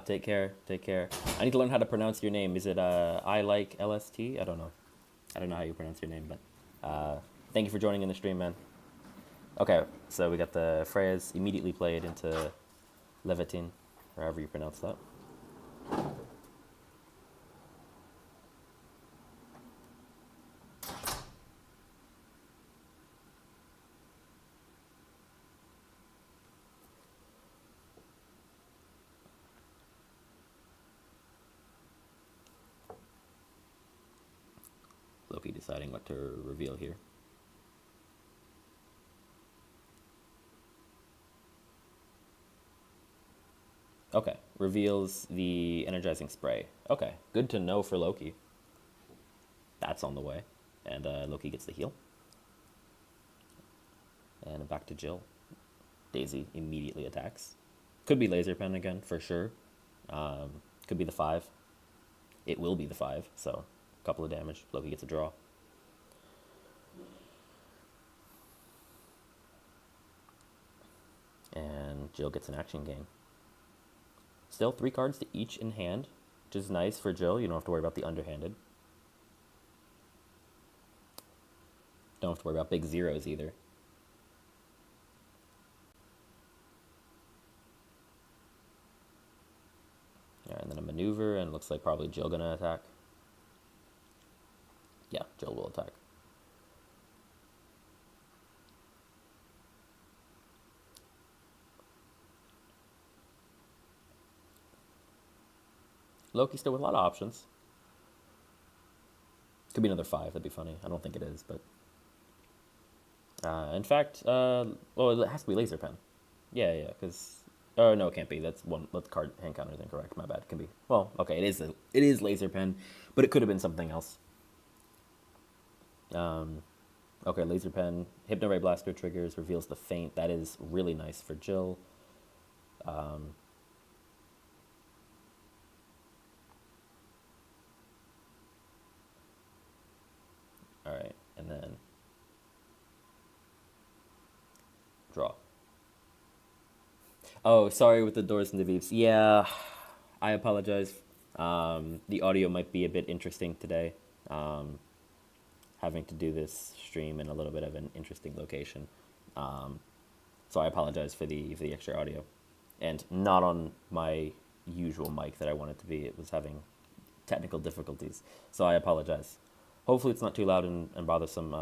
take care, take care. I need to learn how to pronounce your name. Is it I like LST? I don't know. I don't know how you pronounce your name, but thank you for joining in the stream, man. Okay, so we got the Freya's immediately played into Levitin, or however you pronounce that. Loki deciding what to reveal here. Okay, reveals the energizing spray. Okay, good to know for Loki. That's on the way. And Loki gets the heal. And back to Jill. Daisy immediately attacks. Could be laser pen again, for sure. Could be the 5. It will be the 5, so a couple of damage. Loki gets a draw. And Jill gets an action gain. Still 3 cards to each in hand, which is nice for Jill. You don't have to worry about the underhanded. Don't have to worry about big zeros either. Alright, and then a maneuver, and it looks like probably Jill gonna attack. Yeah, Jill will attack. Loki still with a lot of options. Could be another 5, that'd be funny. I don't think it is, but... in fact, well, it has to be laser pen. Yeah, because... Oh, no, it can't be. That's one. Let the card hand counter is incorrect. My bad. It can be. Well, okay, it is laser pen, but it could have been something else. Okay, laser pen. Hypno Ray Blaster triggers, reveals the feint. That is really nice for Jill. Draw. Oh, sorry with the doors and the Veeps. Yeah, I apologize. The audio might be a bit interesting today. Um, Having to do this stream in a little bit of an interesting location. Um, so I apologize for the extra audio. And not on my usual mic that I want it to be. It was having technical difficulties. So I apologize. Hopefully it's not too loud and bothersome.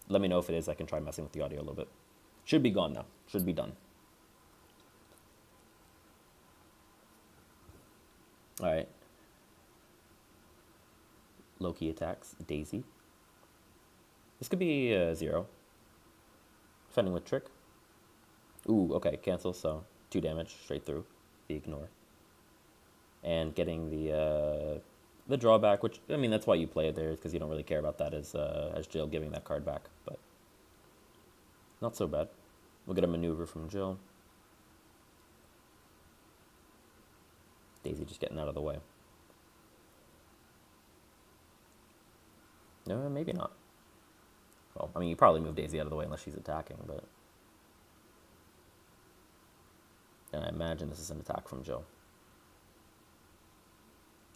Let me know if it is. I can try messing with the audio a little bit. Should be gone now. Should be done. All right. Loki attacks Daisy. This could be a 0. Defending with Trick. Ooh, okay, cancel, so 2 damage straight through. The ignore. And getting the drawback, which, I mean, that's why you play it there, because you don't really care about that as Jill giving that card back, but not so bad. We'll get a maneuver from Jill. Daisy just getting out of the way. No, maybe not. Well, I mean, you probably move Daisy out of the way unless she's attacking, but... And I imagine this is an attack from Jill.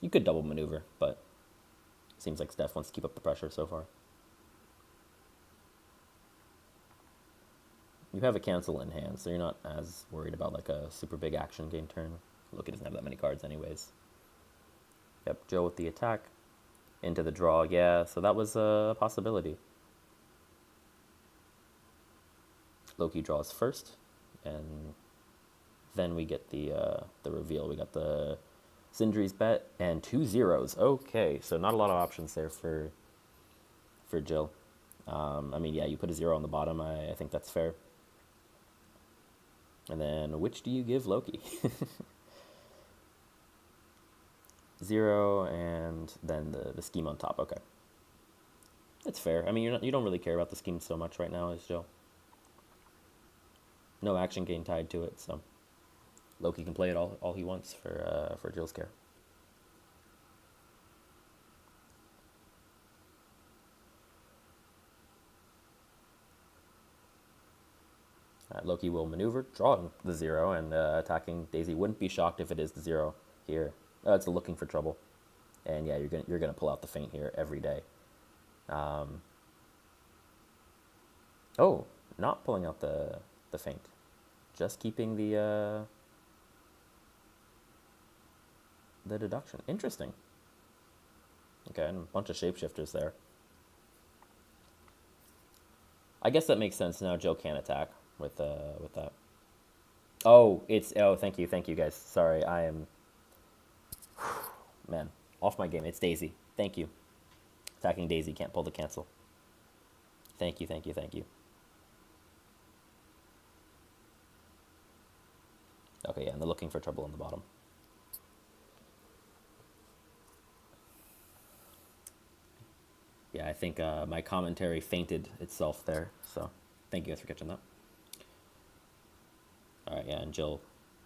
You could double maneuver, but seems like Steph wants to keep up the pressure so far. You have a cancel in hand, so you're not as worried about like a super big action gain turn. Loki doesn't have that many cards anyways. Yep, Jill with the attack. Into the draw, yeah, so that was a possibility. Loki draws first, and then we get the reveal. We got the Sindri's bet and 2 zeros. Okay, so not a lot of options there for Jill. I mean, yeah, you put a 0 on the bottom. I think that's fair. And then, which do you give Loki? 0, and then the scheme on top. Okay, that's fair. I mean, you don't really care about the scheme so much right now, as Jill. No action gain tied to it, so Loki can play it all he wants for Jill's care. Loki will maneuver, drawing the 0, and attacking Daisy. Wouldn't be shocked if it is the 0 here. It's looking for trouble, and yeah, you're gonna pull out the feint here every day. Oh, not pulling out the feint, just keeping the deduction. Interesting. Okay, and a bunch of shapeshifters there. I guess that makes sense now. Jill can attack with that. Oh, thank you guys. Sorry, I am man, off my game. It's Daisy. Thank you. Attacking Daisy, can't pull the cancel. Thank you. Okay, yeah, and they're looking for trouble on the bottom. Yeah, I think my commentary fainted itself there, so thank you guys for catching that. Alright, yeah, and Jill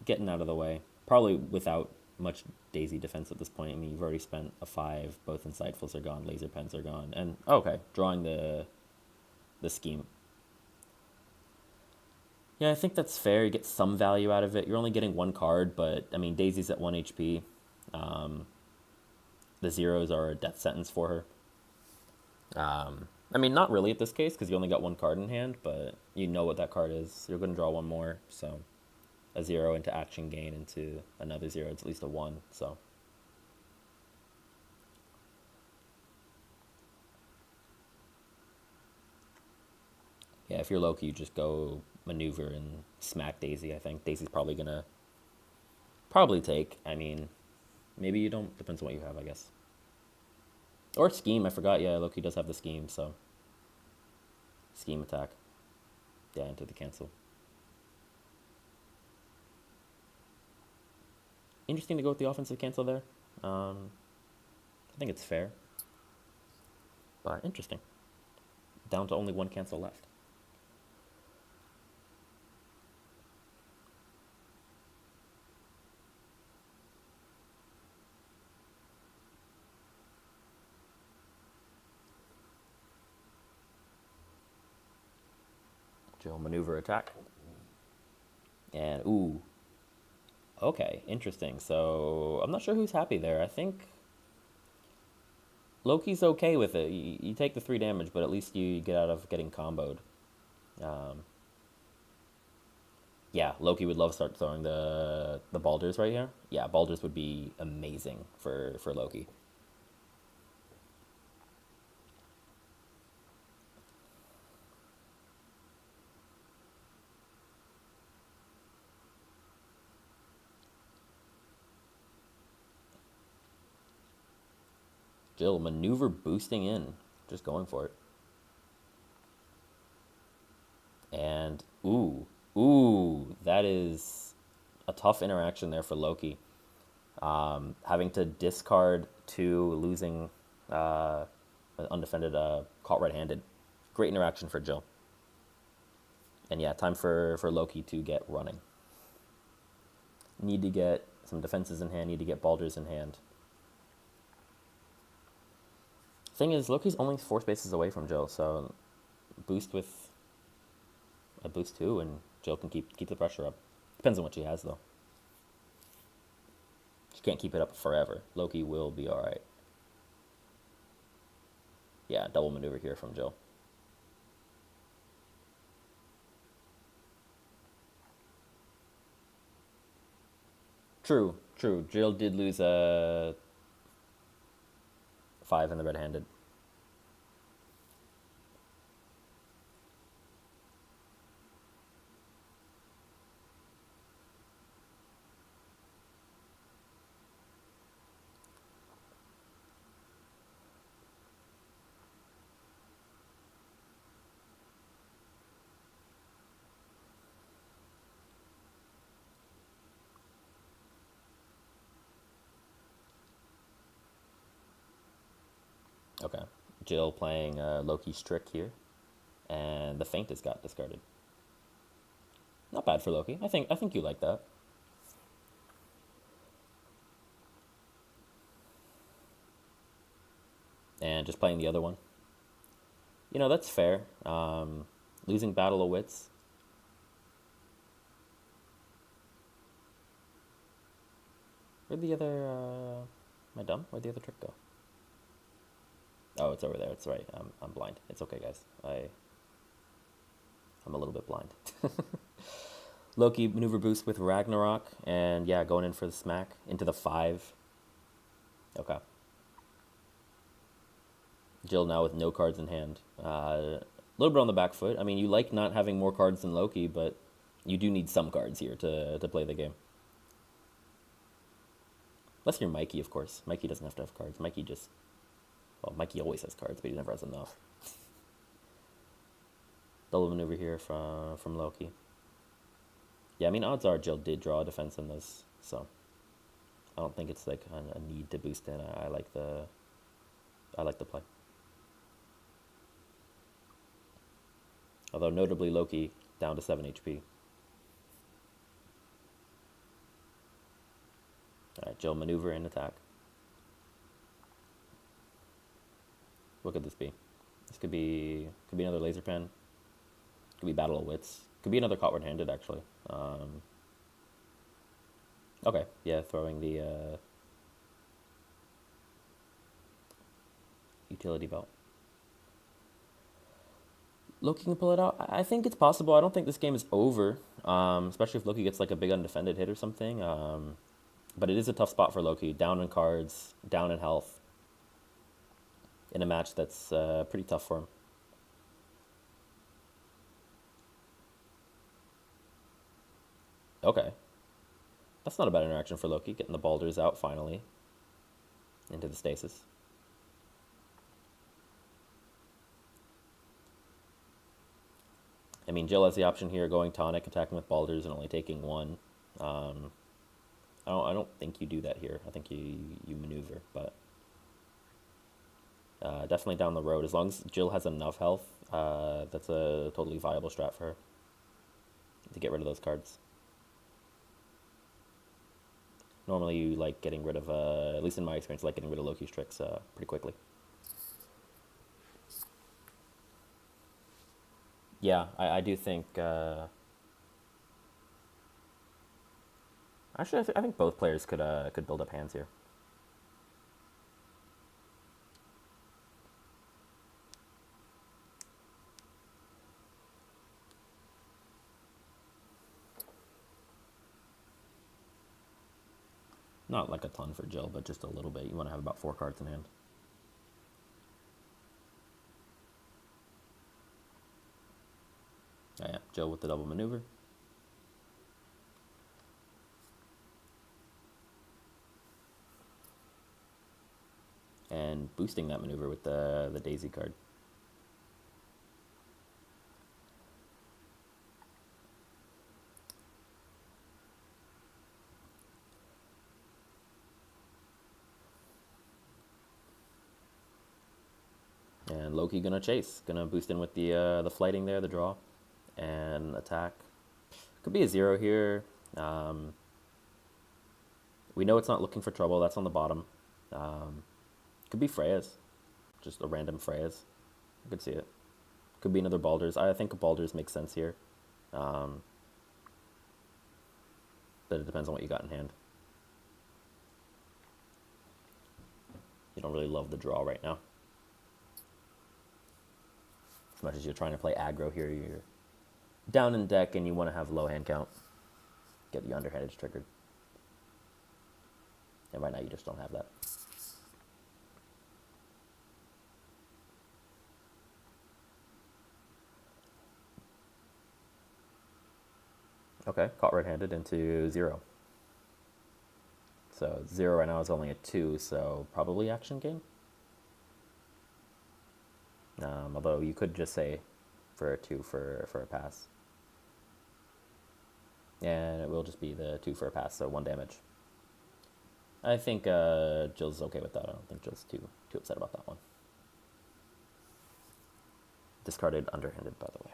getting out of the way. Probably without much Daisy defense at this point. I mean, you've already spent a 5, both Insightfuls are gone, Laser Pens are gone, and okay, drawing the scheme. Yeah, I think that's fair. You get some value out of it. You're only getting 1 card, but I mean, Daisy's at 1 HP. The 0s are a death sentence for her. I mean, not really at this case, because you only got 1 card in hand, but you know what that card is. You're going to draw 1 more, so a 0 into action gain into another 0, it's at least a 1, so. Yeah, if you're Loki, you just go maneuver and smack Daisy, I think. Daisy's probably going to take. I mean, maybe you don't. Depends on what you have, I guess. Or scheme, I forgot. Yeah, Loki does have the scheme, so. Scheme attack. Yeah, into the cancel. Interesting to go with the offensive cancel there. I think it's fair. But interesting. Down to only 1 cancel left. Jill maneuver attack. And, ooh. Okay, interesting. So, I'm not sure who's happy there. I think Loki's okay with it. You take the 3 damage, but at least you get out of getting comboed. Um, yeah, Loki would love to start throwing the Balders right here. Yeah, Balders would be amazing for Loki. Jill, maneuver boosting in. Just going for it. And, that is a tough interaction there for Loki. Having to discard 2, losing an undefended caught red-handed. Great interaction for Jill. And yeah, time for Loki to get running. Need to get some defenses in hand, need to get Balders in hand. Thing is, Loki's only 4 spaces away from Jill, so boost with a boost 2, and Jill can keep the pressure up. Depends on what she has, though. She can't keep it up forever. Loki will be alright. Yeah, double maneuver here from Jill. True. Jill did lose a 5 in the red-handed. Okay. Jill playing Loki's trick here, and the feint has got discarded. Not bad for Loki. I think you like that. And just playing the other one. That's fair. Losing Battle of Wits. Where'd the other... am I dumb? Where'd the other trick go? Oh, it's over there. It's right. I'm blind. It's okay, guys. I'm a little bit blind. Loki maneuver boost with Ragnarok, and yeah, going in for the smack into the 5. Okay. Jill now with no cards in hand. A little bit on the back foot. I mean, you like not having more cards than Loki, but you do need some cards here to play the game. Unless you're Mikey, of course. Mikey doesn't have to have cards. Mikey always has cards, but he never has enough. Double maneuver here from Loki. Yeah, I mean, odds are Jill did draw a defense in this, so I don't think it's like a need to boost in. I like the play. Although notably Loki down to 7 HP. Alright, Jill maneuver and attack. What could this be? This could be another laser pen. Could be Battle of Wits. Could be another caught red-handed, actually. Okay, yeah, throwing the utility belt. Loki can pull it out. I think it's possible. I don't think this game is over, especially if Loki gets like a big undefended hit or something. But it is a tough spot for Loki. Down in cards, down in health. In a match that's pretty tough for him. Okay. That's not a bad interaction for Loki, getting the Balders out finally into the stasis. I mean, Jill has the option here, going tonic, attacking with Balders, and only taking 1. I don't think you do that here. I think you maneuver, but definitely down the road. As long as Jill has enough health, that's a totally viable strat for her to get rid of those cards. Normally you like getting rid of, at least in my experience, like getting rid of Loki's tricks pretty quickly. Yeah, I do think. Actually, I think both players could build up hands here. Not like a ton for Jill, but just a little bit. You want to have about 4 cards in hand. Oh, yeah, Jill with the double maneuver. And boosting that maneuver with the Daisy card. And Loki gonna chase, gonna boost in with the flighting there, the draw, and attack. Could be a 0 here. Um, we know it's not looking for trouble. That's on the bottom. Could be Freya's, just a random Freya's. I could see it. Could be another Baldur's. I think a Baldur's makes sense here, um, but it depends on what you got in hand. You don't really love the draw right now. As much as you're trying to play aggro here, you're down in deck and you want to have low hand count. Get the underhanded triggered. And right now you just don't have that. Okay, caught red-handed into 0. So 0 right now is only a 2, so probably action game. Although you could just say for a 2 for a pass. And it will just be the 2 for a pass, so 1 damage. I think Jill's okay with that. I don't think Jill's too upset about that one. Discarded underhanded, by the way.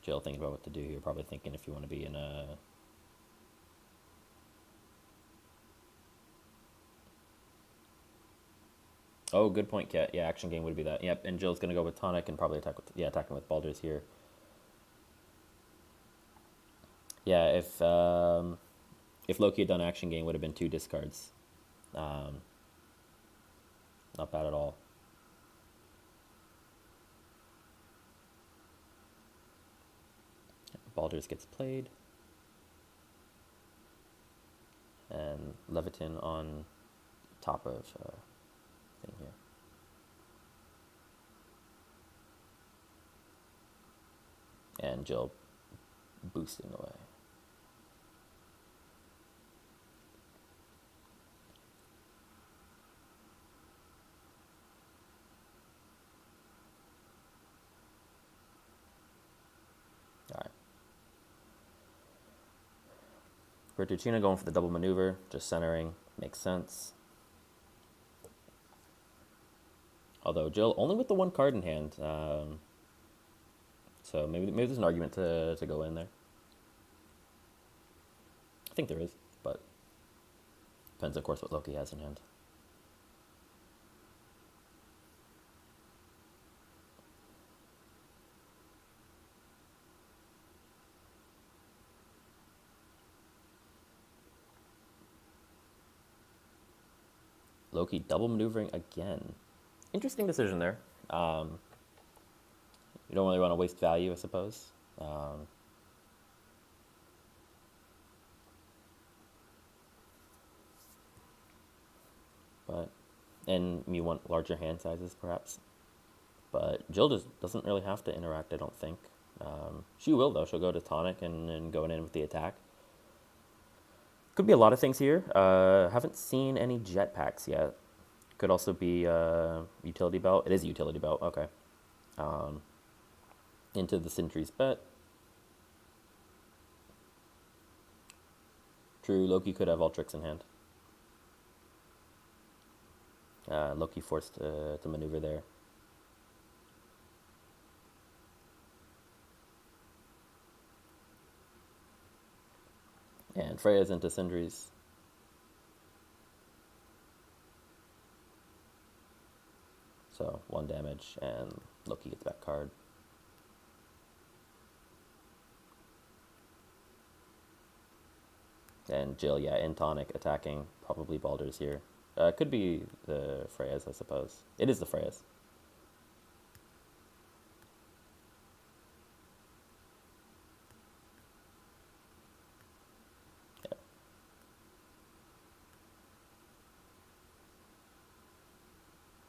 Jill thinking about what to do here. Probably thinking if you want to be in a... Oh, good point, Kat. Yeah, action game would be that. Yep, and Jill's going to go with Tonic and probably attacking with Baldur's here. Yeah, if Loki had done action game, would have been 2 discards. Not bad at all. Baldur's gets played. And Levitin on top of thing here. And Jill boosting away. Alright. Bertuccina going for the double maneuver, just centering, makes sense. Although Jill only with the 1 card in hand, so maybe there's an argument to go in there. I think there is, but depends, of course, what Loki has in hand. Loki double maneuvering again. Interesting decision there. You don't really want to waste value, I suppose. And you want larger hand sizes, perhaps. But Jill just doesn't really have to interact, I don't think. She will, though. She'll go to Tonic and going in with the attack. Could be a lot of things here. Haven't seen any jetpacks yet. Could also be utility belt. It is a utility belt. Okay. Into the Sentry's bet. True, Loki could have all tricks in hand. Loki forced to maneuver there. And Freya's into Sindri's. So 1 damage, and Loki gets back card. And Jill, yeah, in tonic, attacking, probably Baldur's here. Could be the Freyas, I suppose. It is the Freyas. Yeah.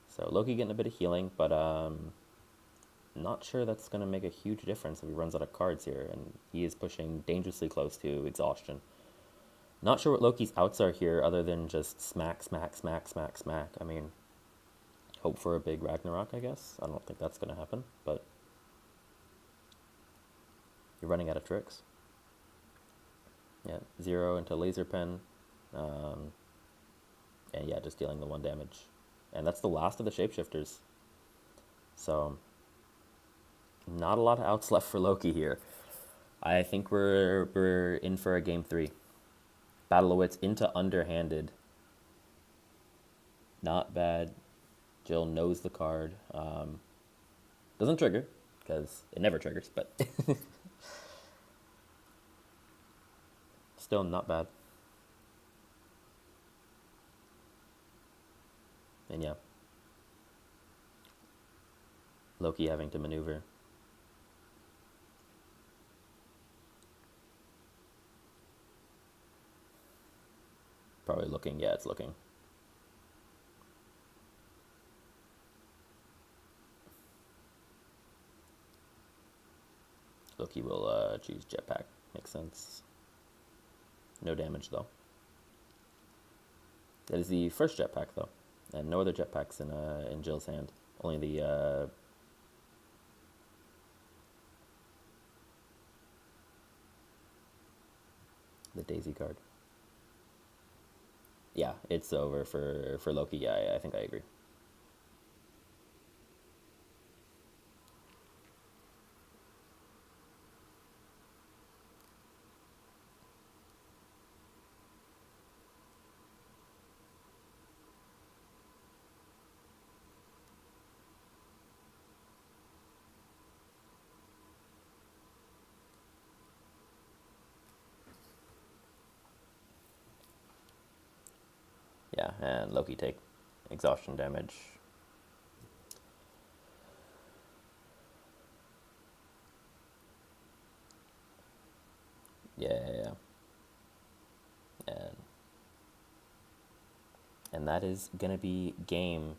So Loki getting a bit of healing, but not sure that's going to make a huge difference if he runs out of cards here, and he is pushing dangerously close to exhaustion. Not sure what Loki's outs are here other than just smack, smack, smack, smack, smack. I mean, hope for a big Ragnarok, I guess. I don't think that's going to happen, but you're running out of tricks. Yeah, 0 into Laser Pen. And yeah, just dealing the 1 damage. And that's the last of the shapeshifters. So, not a lot of outs left for Loki here. I think we're in for a game 3. Battle of Wits into underhanded. Not bad. Jill knows the card. Doesn't trigger, because it never triggers, but still not bad. And yeah, Loki having to maneuver. Probably looking, yeah, it's looking. Loki will choose Jetpack. Makes sense. No damage, though. That is the first Jetpack, though. And no other Jetpacks in Jill's hand. Only the Daisy card. Yeah, it's over for Loki. Yeah, I think I agree. Yeah, and Loki take exhaustion damage. Yeah. And that is gonna be game.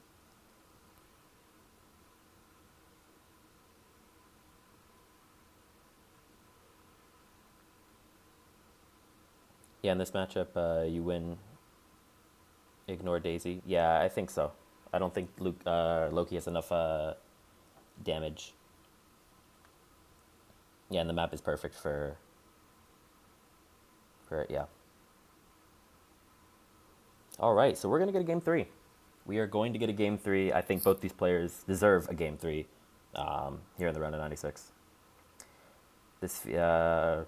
Yeah, in this matchup, you win. Ignore Daisy. Yeah, I think so. I don't think Loki has enough damage. Yeah, and the map is perfect for it. Yeah. All right, so we're gonna get a game 3. We are going to get a game 3. I think both these players deserve a game 3 here in the round of 96. This, I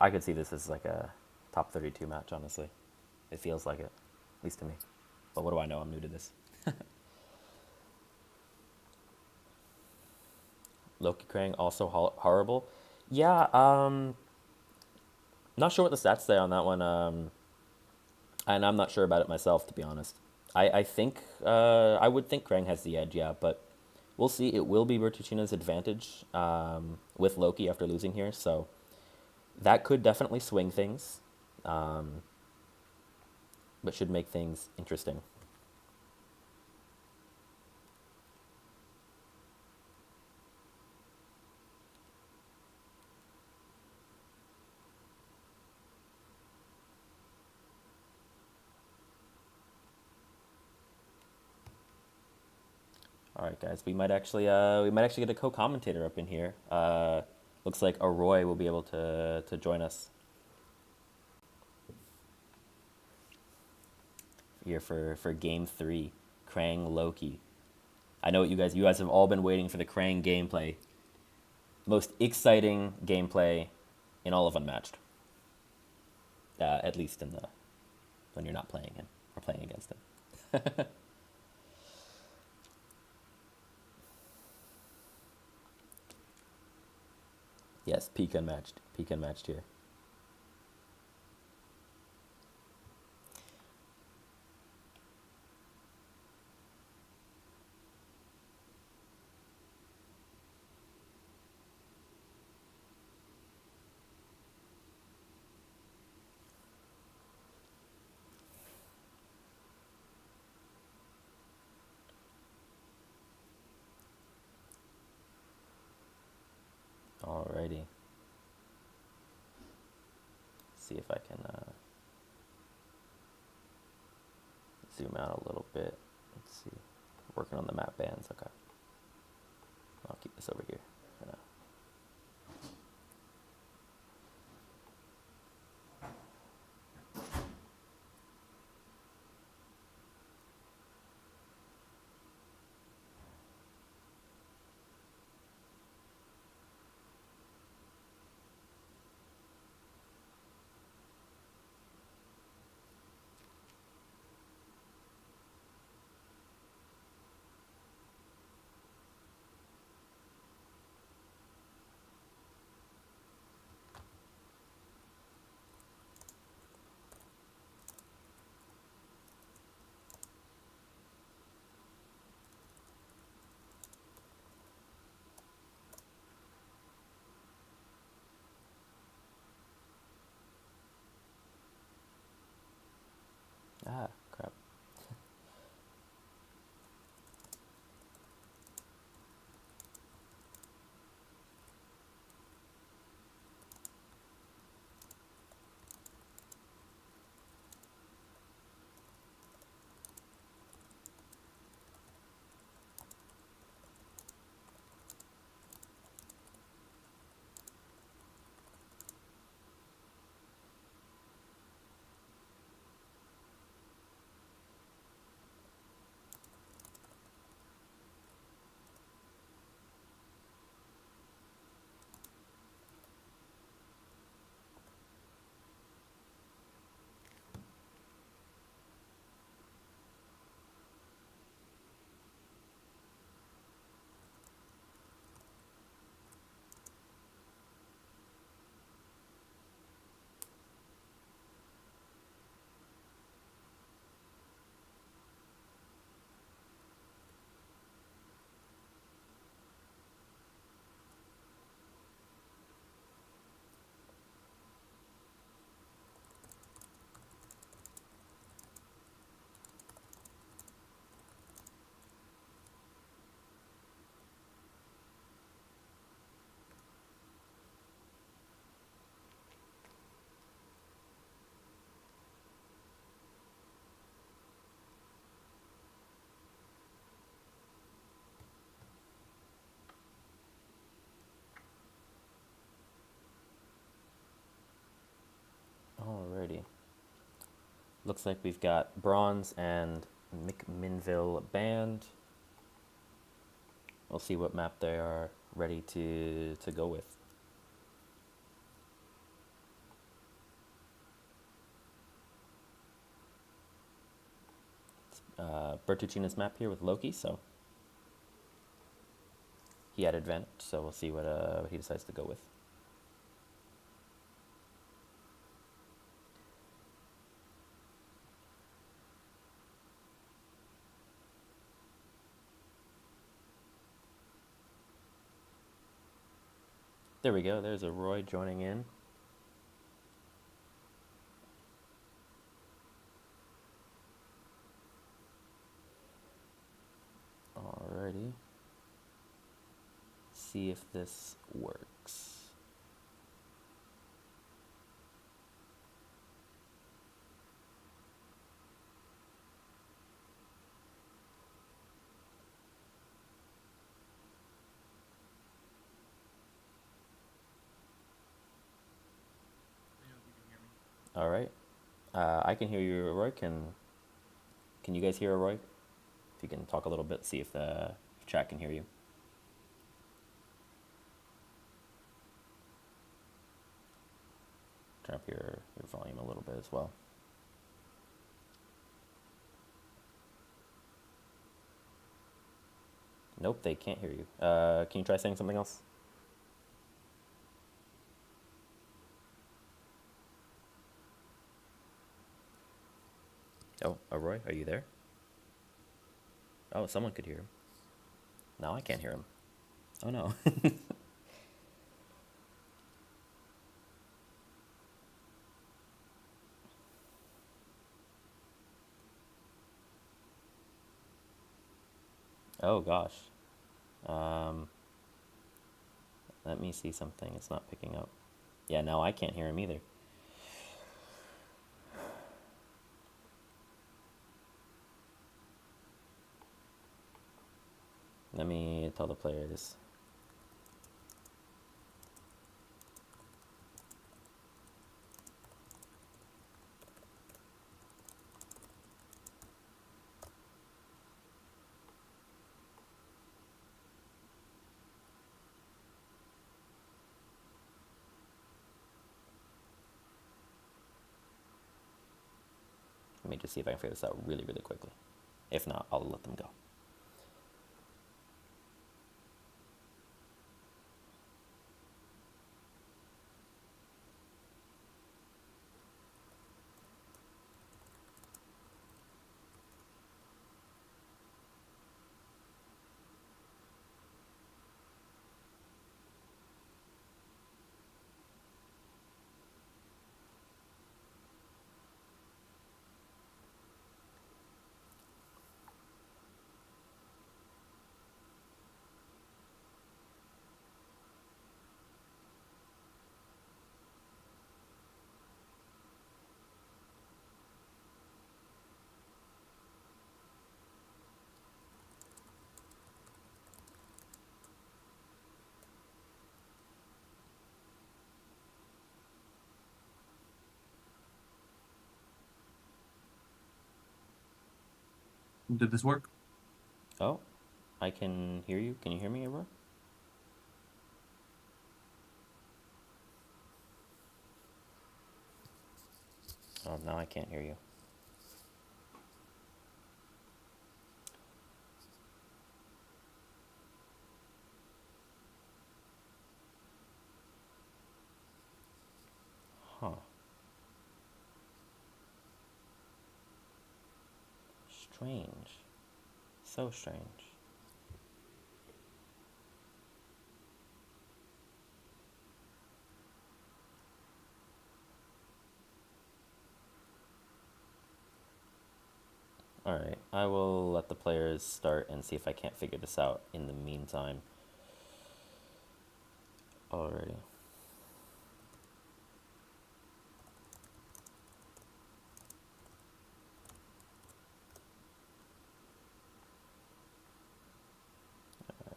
could see this as like a top 32 match, honestly. It feels like it, at least to me. But what do I know? I'm new to this. Loki Krang also horrible. Yeah, not sure what the stats say on that one. And I'm not sure about it myself, to be honest. I think I would think Krang has the edge, yeah, but we'll see. It will be Bertuccina's advantage with Loki after losing here, so that could definitely swing things, but should make things interesting. All right, guys, we might actually get a co-commentator up in here. Looks like Aroy will be able to join us here for game 3, Krang Loki. I know what you guys have all been waiting for the Krang gameplay. Most exciting gameplay in all of Unmatched. At least when you're not playing him or playing against him. Yes, peak unmatched. Peak unmatched here. Alrighty. See if I can zoom out a little bit. Let's see. Working on the map bands. Okay. I'll keep this over here for now. Ah, crap. Alrighty. Looks like we've got Bronze and McMinnville Band. We'll see what map they are ready to go with. Bertuccina's map here with Loki, so he had advantage, so we'll see what he decides to go with. There we go, there's a Roy joining in. Alrighty. See if this works. All right. I can hear you, Roy. Can you guys hear Roy? If you can talk a little bit, see if the chat can hear you. Turn up your volume a little bit as well. Nope, they can't hear you. Can you try saying something else? Oh, Roy, are you there? Oh, someone could hear him. Now I can't hear him. Oh no. Oh gosh. Um, Let me see something. It's not picking up. Yeah, now I can't hear him either. Let me tell the players. Let me just see if I can figure this out really, really quickly. If not, I'll let them go. Did this work? Oh, I can hear you. Can you hear me, Aurora? Oh, now I can't hear you. Huh. Strange. So strange. Alright, I will let the players start and see if I can't figure this out in the meantime. Alrighty.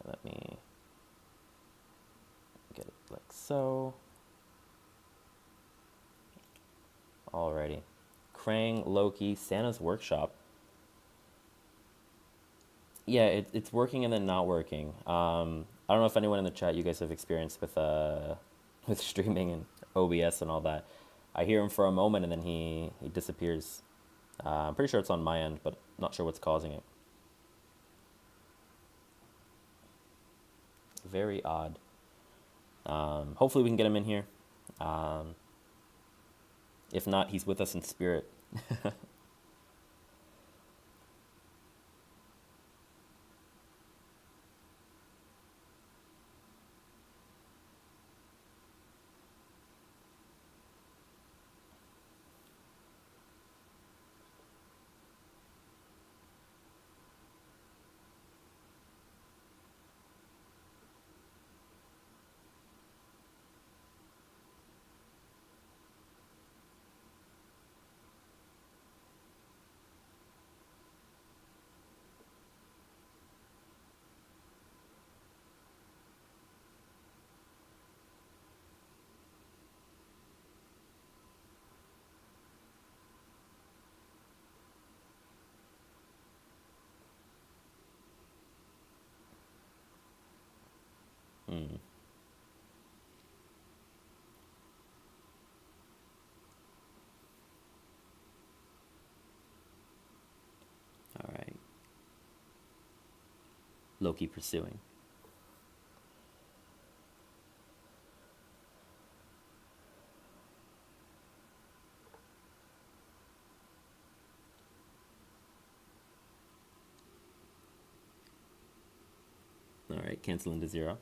Let me get it like so. Alrighty. Krang, Loki, Santa's Workshop. Yeah, it's working and then not working. I don't know if anyone in the chat you guys have experience with with streaming and OBS and all that. I hear him for a moment and then he disappears. I'm pretty sure it's on my end, but not sure what's causing it. Very odd. Hopefully we can get him in here. Um, if not, he's with us in spirit. Hmm. All right. Loki pursuing. cancel into 0.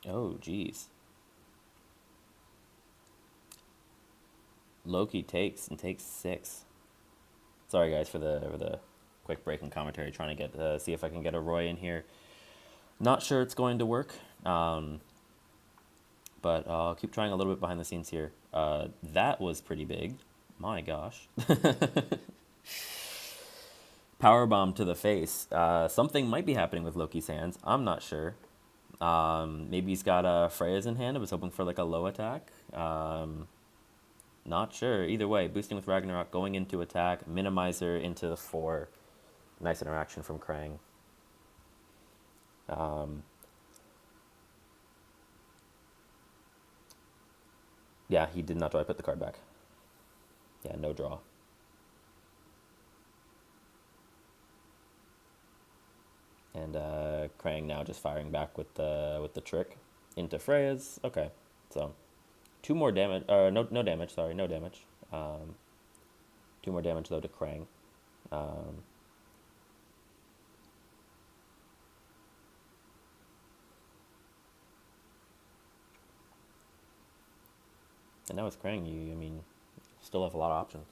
Oh, geez. Loki takes and takes 6. Sorry, guys, for the quick break in commentary. Trying to get see if I can get a Roy in here. Not sure it's going to work, but I'll keep trying a little bit behind the scenes here. That was pretty big. My gosh. Powerbomb to the face. Something might be happening with Loki's hands. I'm not sure. Maybe he's got Freya's in hand. I was hoping for like a low attack. Not sure. Either way, boosting with Ragnarok, going into attack, minimizer into the 4. Nice interaction from Krang. Yeah, he did not draw. I put the card back. Yeah, no draw. And Krang now just firing back with the trick into Freya's. Okay, so 2 more damage. No damage. Sorry, no damage. 2 more damage though to Krang. And now with Krang, I mean, still have a lot of options.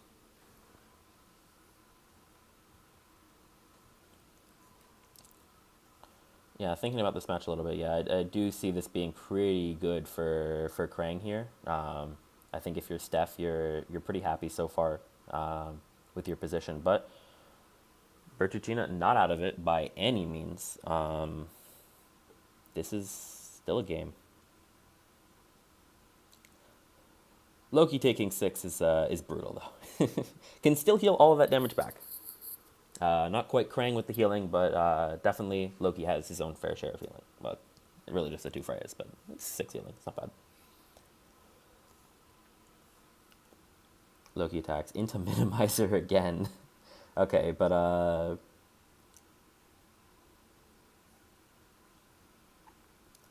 Yeah, thinking about this match a little bit, yeah, I do see this being pretty good for Krang here. I think if you're Stef, you're pretty happy so far with your position, but Bertuccina not out of it by any means. This is still a game. Loki taking 6 is brutal though. Can still heal all of that damage back. Not quite Krang with the healing, but definitely Loki has his own fair share of healing. Well, really just the 2 Freyas, but it's 6 healing. It's not bad. Loki attacks into minimizer again. Okay, but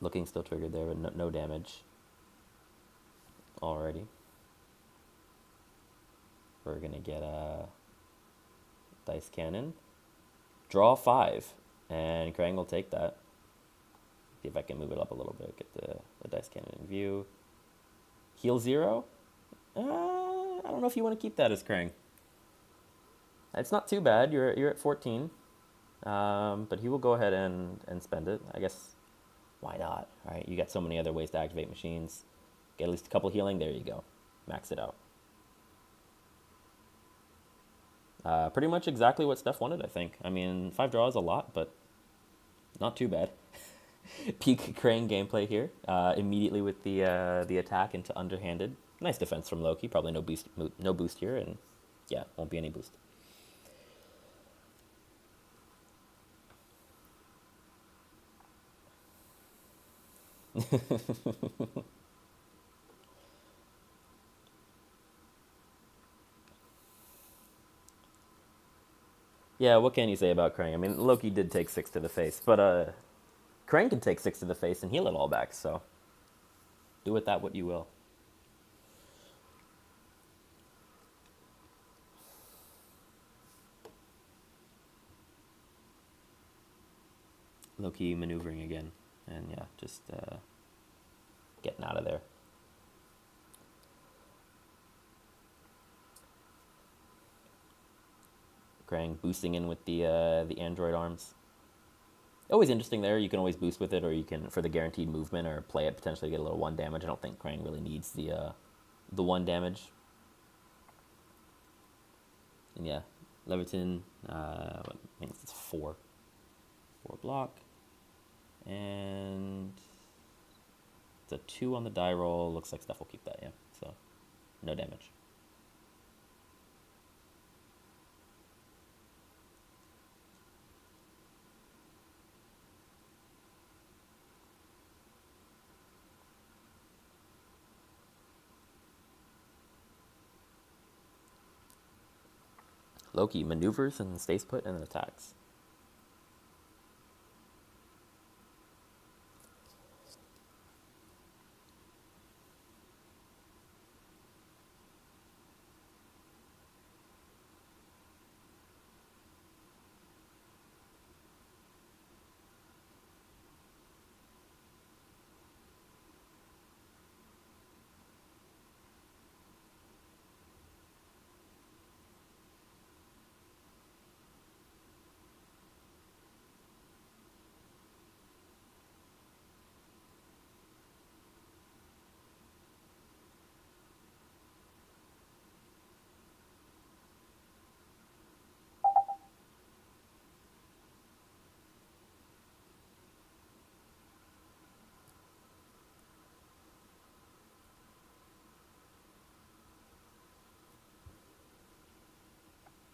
looking still triggered there, but no damage. Alrighty. We're gonna get a dice cannon. Draw 5, and Krang will take that. See if I can move it up a little bit. Get the dice cannon in view. Heal 0. I don't know if you want to keep that as Krang. It's not too bad. You're at 14, but he will go ahead and spend it. I guess why not? All right, you got so many other ways to activate machines. Get at least a couple healing. There you go. Max it out. Pretty much exactly what Steph wanted, I think. I mean, 5 draws is a lot, but not too bad. Peak Krang gameplay here. Immediately with the attack into underhanded. Nice defense from Loki. Probably no boost here, and yeah, won't be any boost. Yeah, what can you say about Krang? I mean, Loki did take 6 to the face, but Krang can take 6 to the face and heal it all back, so do with that what you will. Loki maneuvering again, and yeah, just getting out of there. Krang boosting in with the android arms. Always interesting there. You can always boost with it, or you can for the guaranteed movement, or play it potentially get a little 1 damage. I don't think Krang really needs the 1 damage. And yeah, Leviton. I think it's 4 block, and it's a 2 on the die roll. Looks like Stef will keep that. Yeah, so no damage. Loki maneuvers and stays put and then attacks.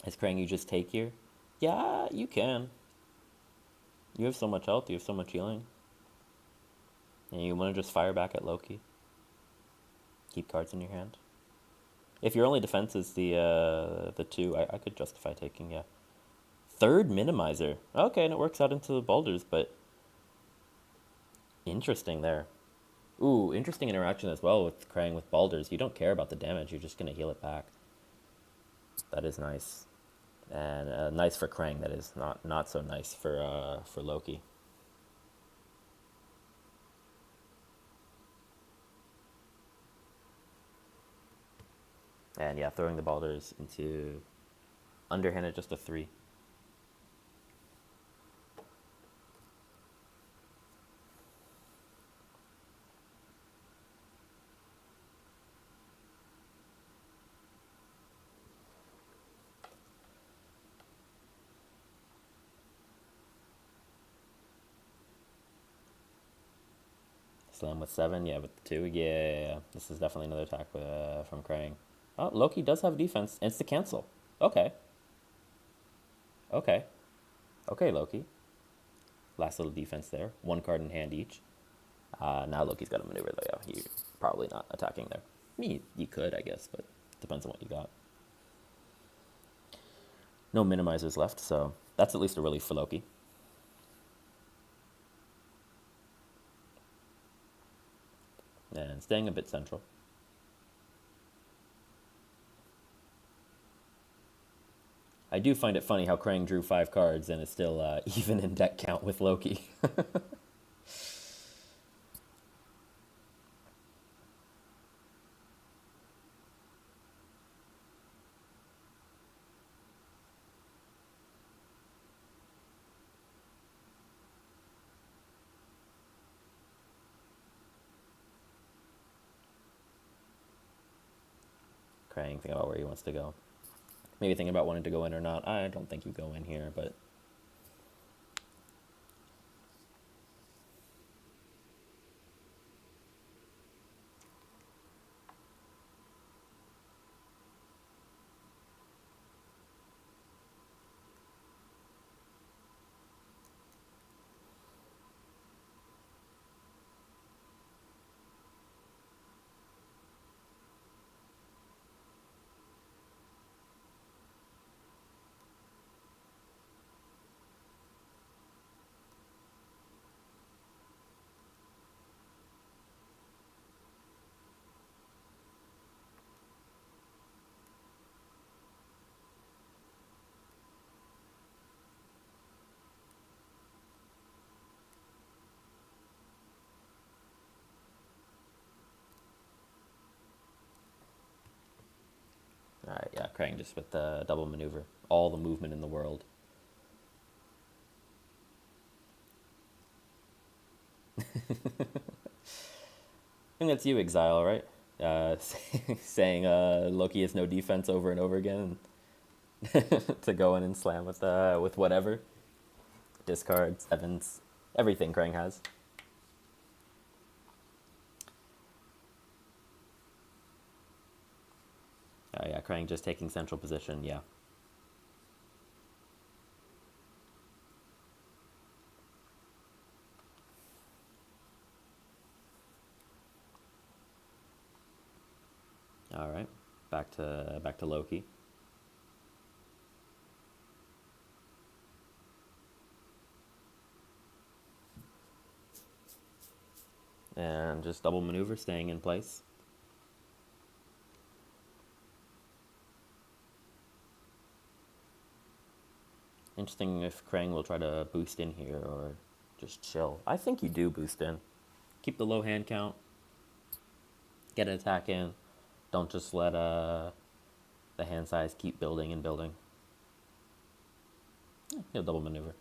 Is Krang you just take here? Yeah, you can. You have so much health, you have so much healing. And you want to just fire back at Loki. Keep cards in your hand. If your only defense is the 2, I could justify taking, yeah. Third minimizer. Okay, and it works out into the boulders, but interesting there. Ooh, interesting interaction as well with Krang with boulders. You don't care about the damage, you're just going to heal it back. That is nice. And nice for Krang, that is not so nice for Loki. And yeah, throwing the boulders into underhanded, just a 3. Slam with 7, yeah, with the 2, yeah. This is definitely another attack from Krang. Oh, Loki does have defense. It's the cancel. Okay. Okay. Okay, Loki. Last little defense there. 1 card in hand each. Now Loki's got a maneuver, though. Yeah, he's probably not attacking there. I mean, you could, I guess, but depends on what you got. No minimizers left, so that's at least a relief for Loki. And staying a bit central. I do find it funny how Krang drew 5 cards and is still even in deck count with Loki. Krang thinking about where he wants to go. Maybe thinking about wanting to go in or not. I don't think you go in here, but Alright, yeah, Krang just with the double maneuver. All the movement in the world. I think that's you, Exile, right? Saying Loki has no defense over and over again to go in and slam with whatever. Discards, sevens, everything Krang has. Oh yeah, Krang just taking central position, yeah. Alright. Back to Loki. And just double maneuver, staying in place. Interesting if Krang will try to boost in here or just chill. I think you do boost in. Keep the low hand count. Get an attack in. Don't just let the hand size keep building and building. Yeah, he'll double maneuver.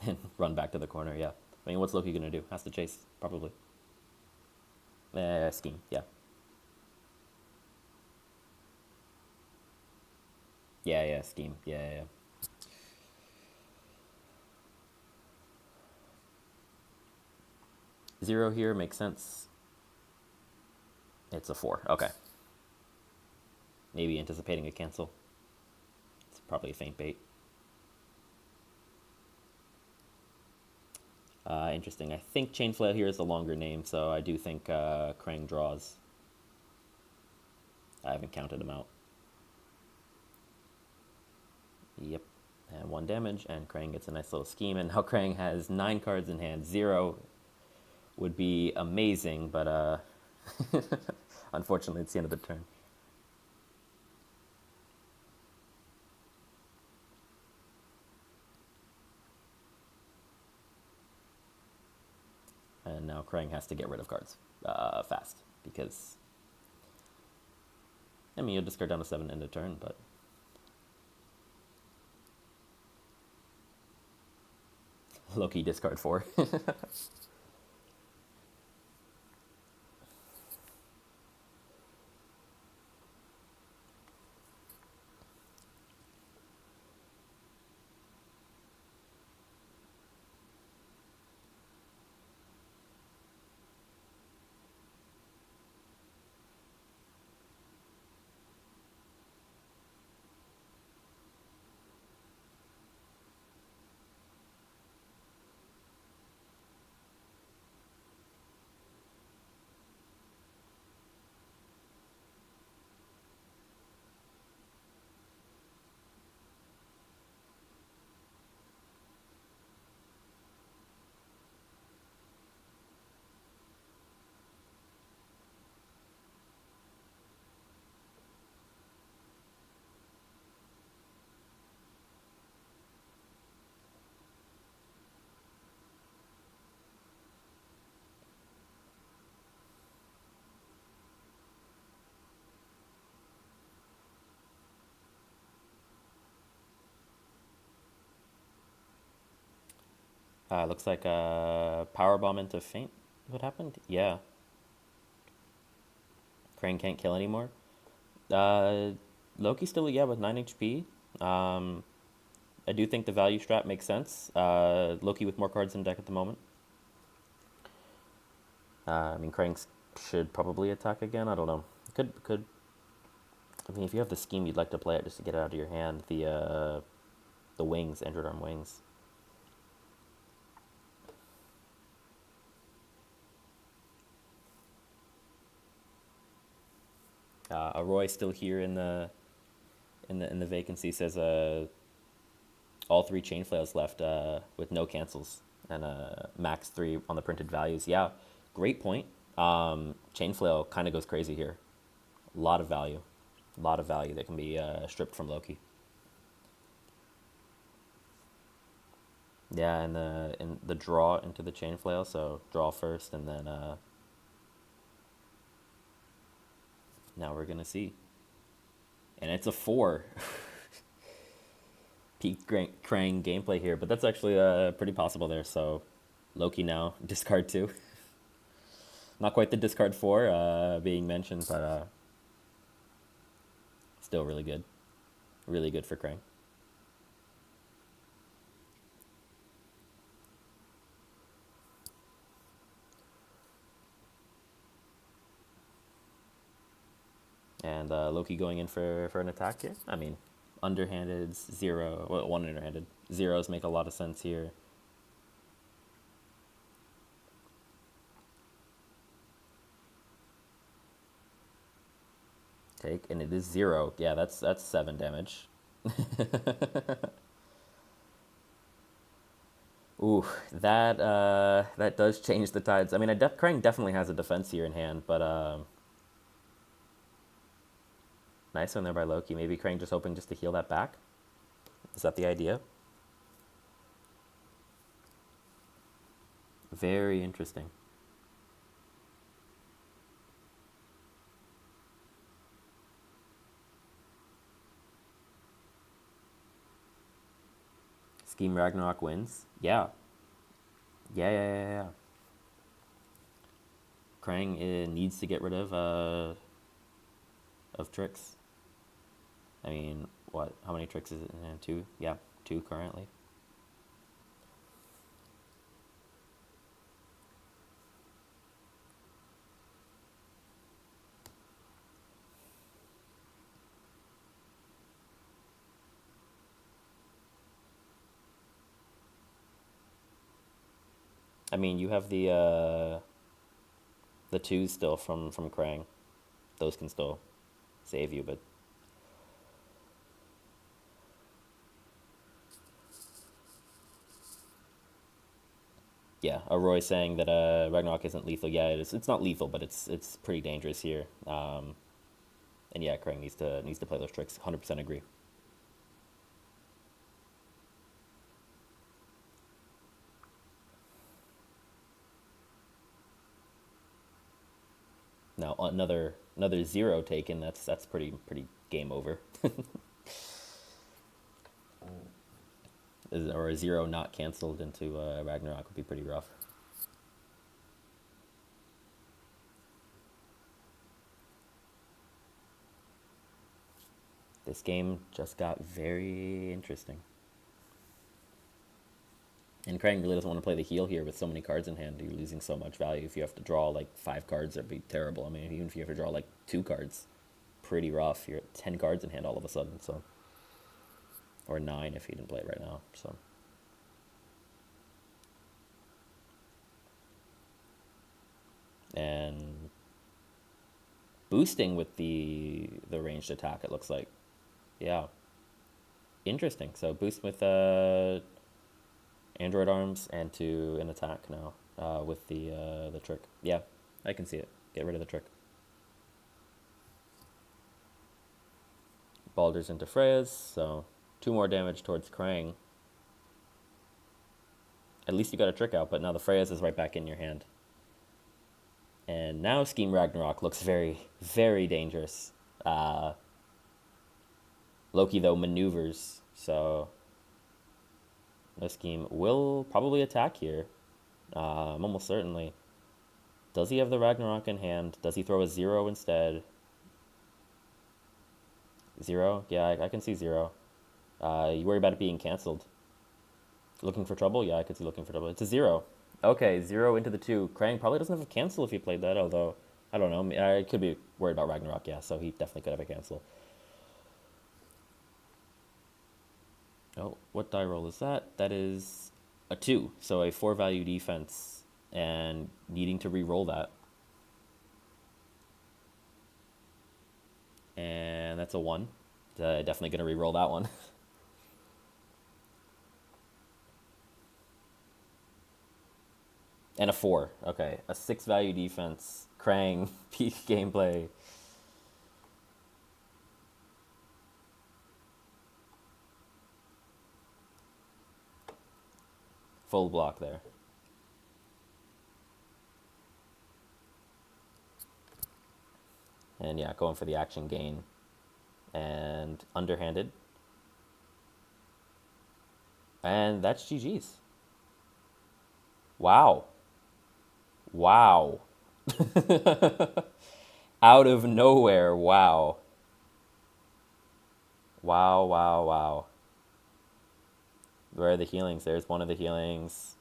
And run back to the corner, yeah. I mean, what's Loki gonna do? Has to chase, probably. Scheme, yeah. Yeah, scheme. Yeah. Zero here makes sense. It's a 4. Okay. Maybe anticipating a cancel. It's probably a faint bait. Interesting. I think Chain Flail here is the longer name, so I do think Krang draws. I haven't counted him out. Yep. And 1 damage, and Krang gets a nice little scheme. And now Krang has 9 cards in hand. 0 would be amazing, but unfortunately it's the end of the turn. And now Krang has to get rid of cards fast, because, I mean, you'll discard down to 7 end of turn, but Loki discard 4. Looks like a power bomb into feint. What happened? Yeah. Krang can't kill anymore. Uh, Loki still, yeah, with 9 HP. I do think the value strat makes sense. Loki with more cards in deck at the moment. I mean, Krang should probably attack again. I don't know. Could. I mean, if you have the scheme, you'd like to play it just to get it out of your hand. The wings, Android Arm wings. Roy still here in the vacancy says all 3 chain flails left with no cancels and max 3 on the printed values. Yeah, great point. Chain flail kind of goes crazy here. A lot of value that can be stripped from Loki. Yeah, and the draw into the chain flail. So draw first, and then now we're gonna see. And it's a 4. Peak Krang gameplay here, but that's actually pretty possible there. So Loki now, discard 2. Not quite the discard 4 being mentioned, but still really good. Really good for Krang. And Loki going in for an attack here. I mean, underhanded, 0. Well, 1 underhanded. Zeros make a lot of sense here. Take, and it is 0. Yeah, that's 7 damage. Ooh, that does change the tides. I mean, Krang definitely has a defense here in hand, but nice one there by Loki. Maybe Krang just hoping just to heal that back. Is that the idea? Very interesting. Scheme Ragnarok wins. Yeah. Yeah. Krang needs to get rid of tricks. I mean, what? How many tricks is it? 2? Yeah, 2 currently. I mean, you have the 2s still from Krang. Those can still save you, but yeah, Roy saying that Ragnarok isn't lethal. Yeah, it is. It's not lethal, but it's pretty dangerous here. And yeah, Krang needs to play those tricks. 100% agree. Now another 0 taken. That's pretty game over. Or a 0 not canceled into Ragnarok would be pretty rough. This game just got very interesting. And Krang really doesn't want to play the heal here with so many cards in hand. You're losing so much value. If you have to draw like 5 cards, that'd be terrible. I mean, even if you have to draw like 2 cards, pretty rough. You're at 10 cards in hand all of a sudden. So, or 9 if you didn't play it right now. So, and boosting with the ranged attack. It looks like, yeah, interesting. So boost with Android arms and to an attack now with the trick. Yeah, I can see it. Get rid of the trick. Baldur's into Freya's, so 2 more damage towards Krang. At least you got a trick out, but now the Freya's is right back in your hand. And now Scheme Ragnarok looks very, very dangerous. Loki, though, maneuvers, so no Scheme will probably attack here. Almost certainly. Does he have the Ragnarok in hand? Does he throw a 0 instead? 0? Yeah, I can see 0. You worry about it being cancelled. Looking for trouble? Yeah, I could see looking for trouble. It's a 0. Okay, 0 into the 2. Krang probably doesn't have a cancel if he played that, although, I don't know. I could be worried about Ragnarok, yeah, so he definitely could have a cancel. Oh, what die roll is that? That is a 2, so a 4 value defense, and needing to re-roll that. And that's a 1. Definitely going to re-roll that one. And a 4. Okay, a 6 value defense. Krang, peak gameplay. Full block there. And yeah, going for the action gain. and underhanded. And that's GG's. Wow. Wow. Out of nowhere. Wow. Wow, wow, wow. Where are the healings? There's one of the healings.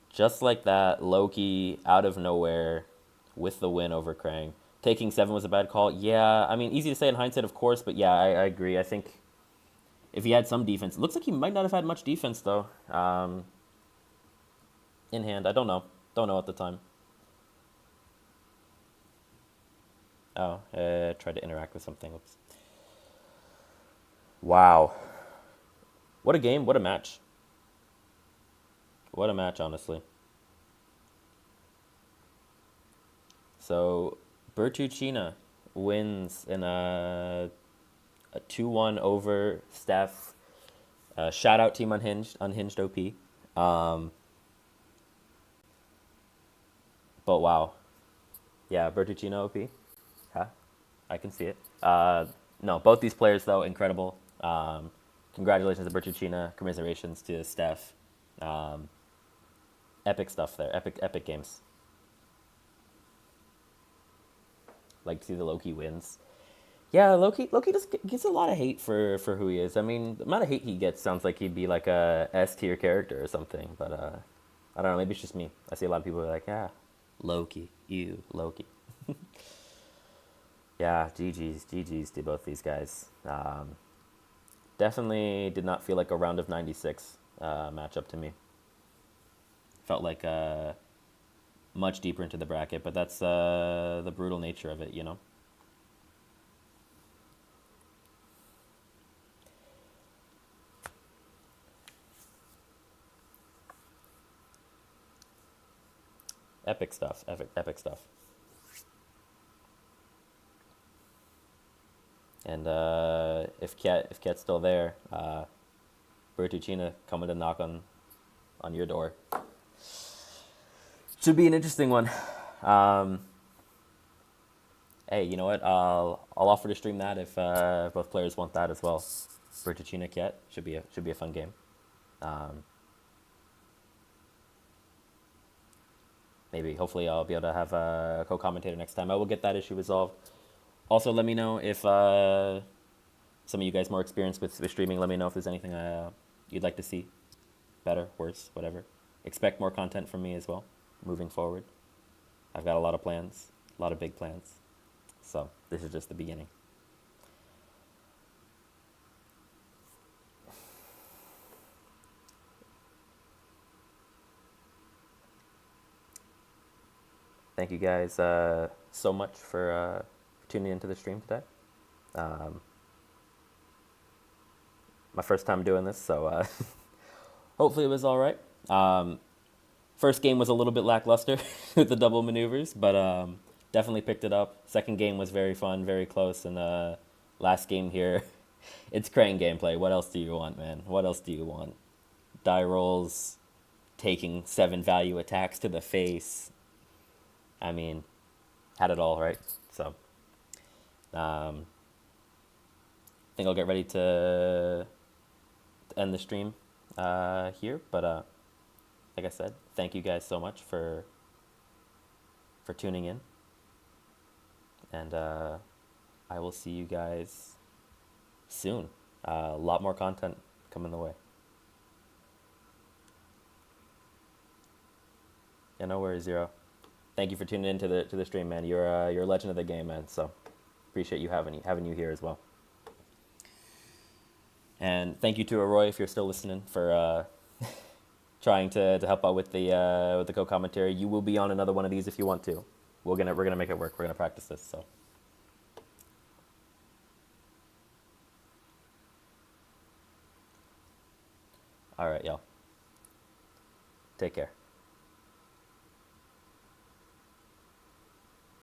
Just like that, Loki out of nowhere with the win over Krang. Taking 7 was a bad call. Yeah, I mean, easy to say in hindsight, of course, but yeah, I agree. I think if he had some defense, it looks like he might not have had much defense, though. In hand, I don't know. Don't know at the time. Oh, tried to interact with something. Oops. Wow. What a game. What a match. What a match, honestly. So, Bertuccina wins in a 2-1 over Stef. Shout out Team Unhinged OP. But wow. Yeah, Bertuccina OP. Huh? I can see it. No, both these players, though, incredible. Congratulations to Bertuccina. Commiserations to Stef. Epic stuff there. Epic games. Like to see the Loki wins. Yeah, Loki just gets a lot of hate for who he is. I mean, the amount of hate he gets sounds like he'd be like a S tier character or something. But I don't know. Maybe it's just me. I see a lot of people who are like, yeah, Loki, ew, Loki. Yeah, GG's to both these guys. Definitely did not feel like a round of 96 matchup to me. Felt like much deeper into the bracket, but that's the brutal nature of it, you know? Epic stuff. Epic stuff. And if Ket's still there, Bertuccina coming to knock on your door. Should be an interesting one. Hey, you know what? I'll offer to stream that if both players want that as well. Bertuccina Ket should be a fun game. Maybe hopefully I'll be able to have a co-commentator next time. I will get that issue resolved. Also, let me know if some of you guys more experienced with streaming. Let me know if there's anything you'd like to see, better, worse, whatever. Expect more content from me as well, moving forward. I've got a lot of plans, a lot of big plans. So this is just the beginning. Thank you guys so much for tuning into the stream today. My first time doing this, so hopefully it was all right. First game was a little bit lackluster with the double maneuvers, but definitely picked it up. Second game was very fun, very close, and last game here, it's Krang gameplay. What else do you want, man? What else do you want? Die rolls, taking 7 value attacks to the face. I mean, had it all, right? So, I think I'll get ready to end the stream here. But like I said, thank you guys so much for tuning in. And I will see you guys soon. A lot more content coming the way. Yeah, no worries, Zero. Thank you for tuning in to the stream, man. You're a legend of the game, man. So appreciate you having you here as well. And thank you to Roy if you're still listening for trying to help out with the co-commentary. You will be on another one of these if you want to. We're gonna make it work. We're gonna practice this. So. All right, y'all. Take care.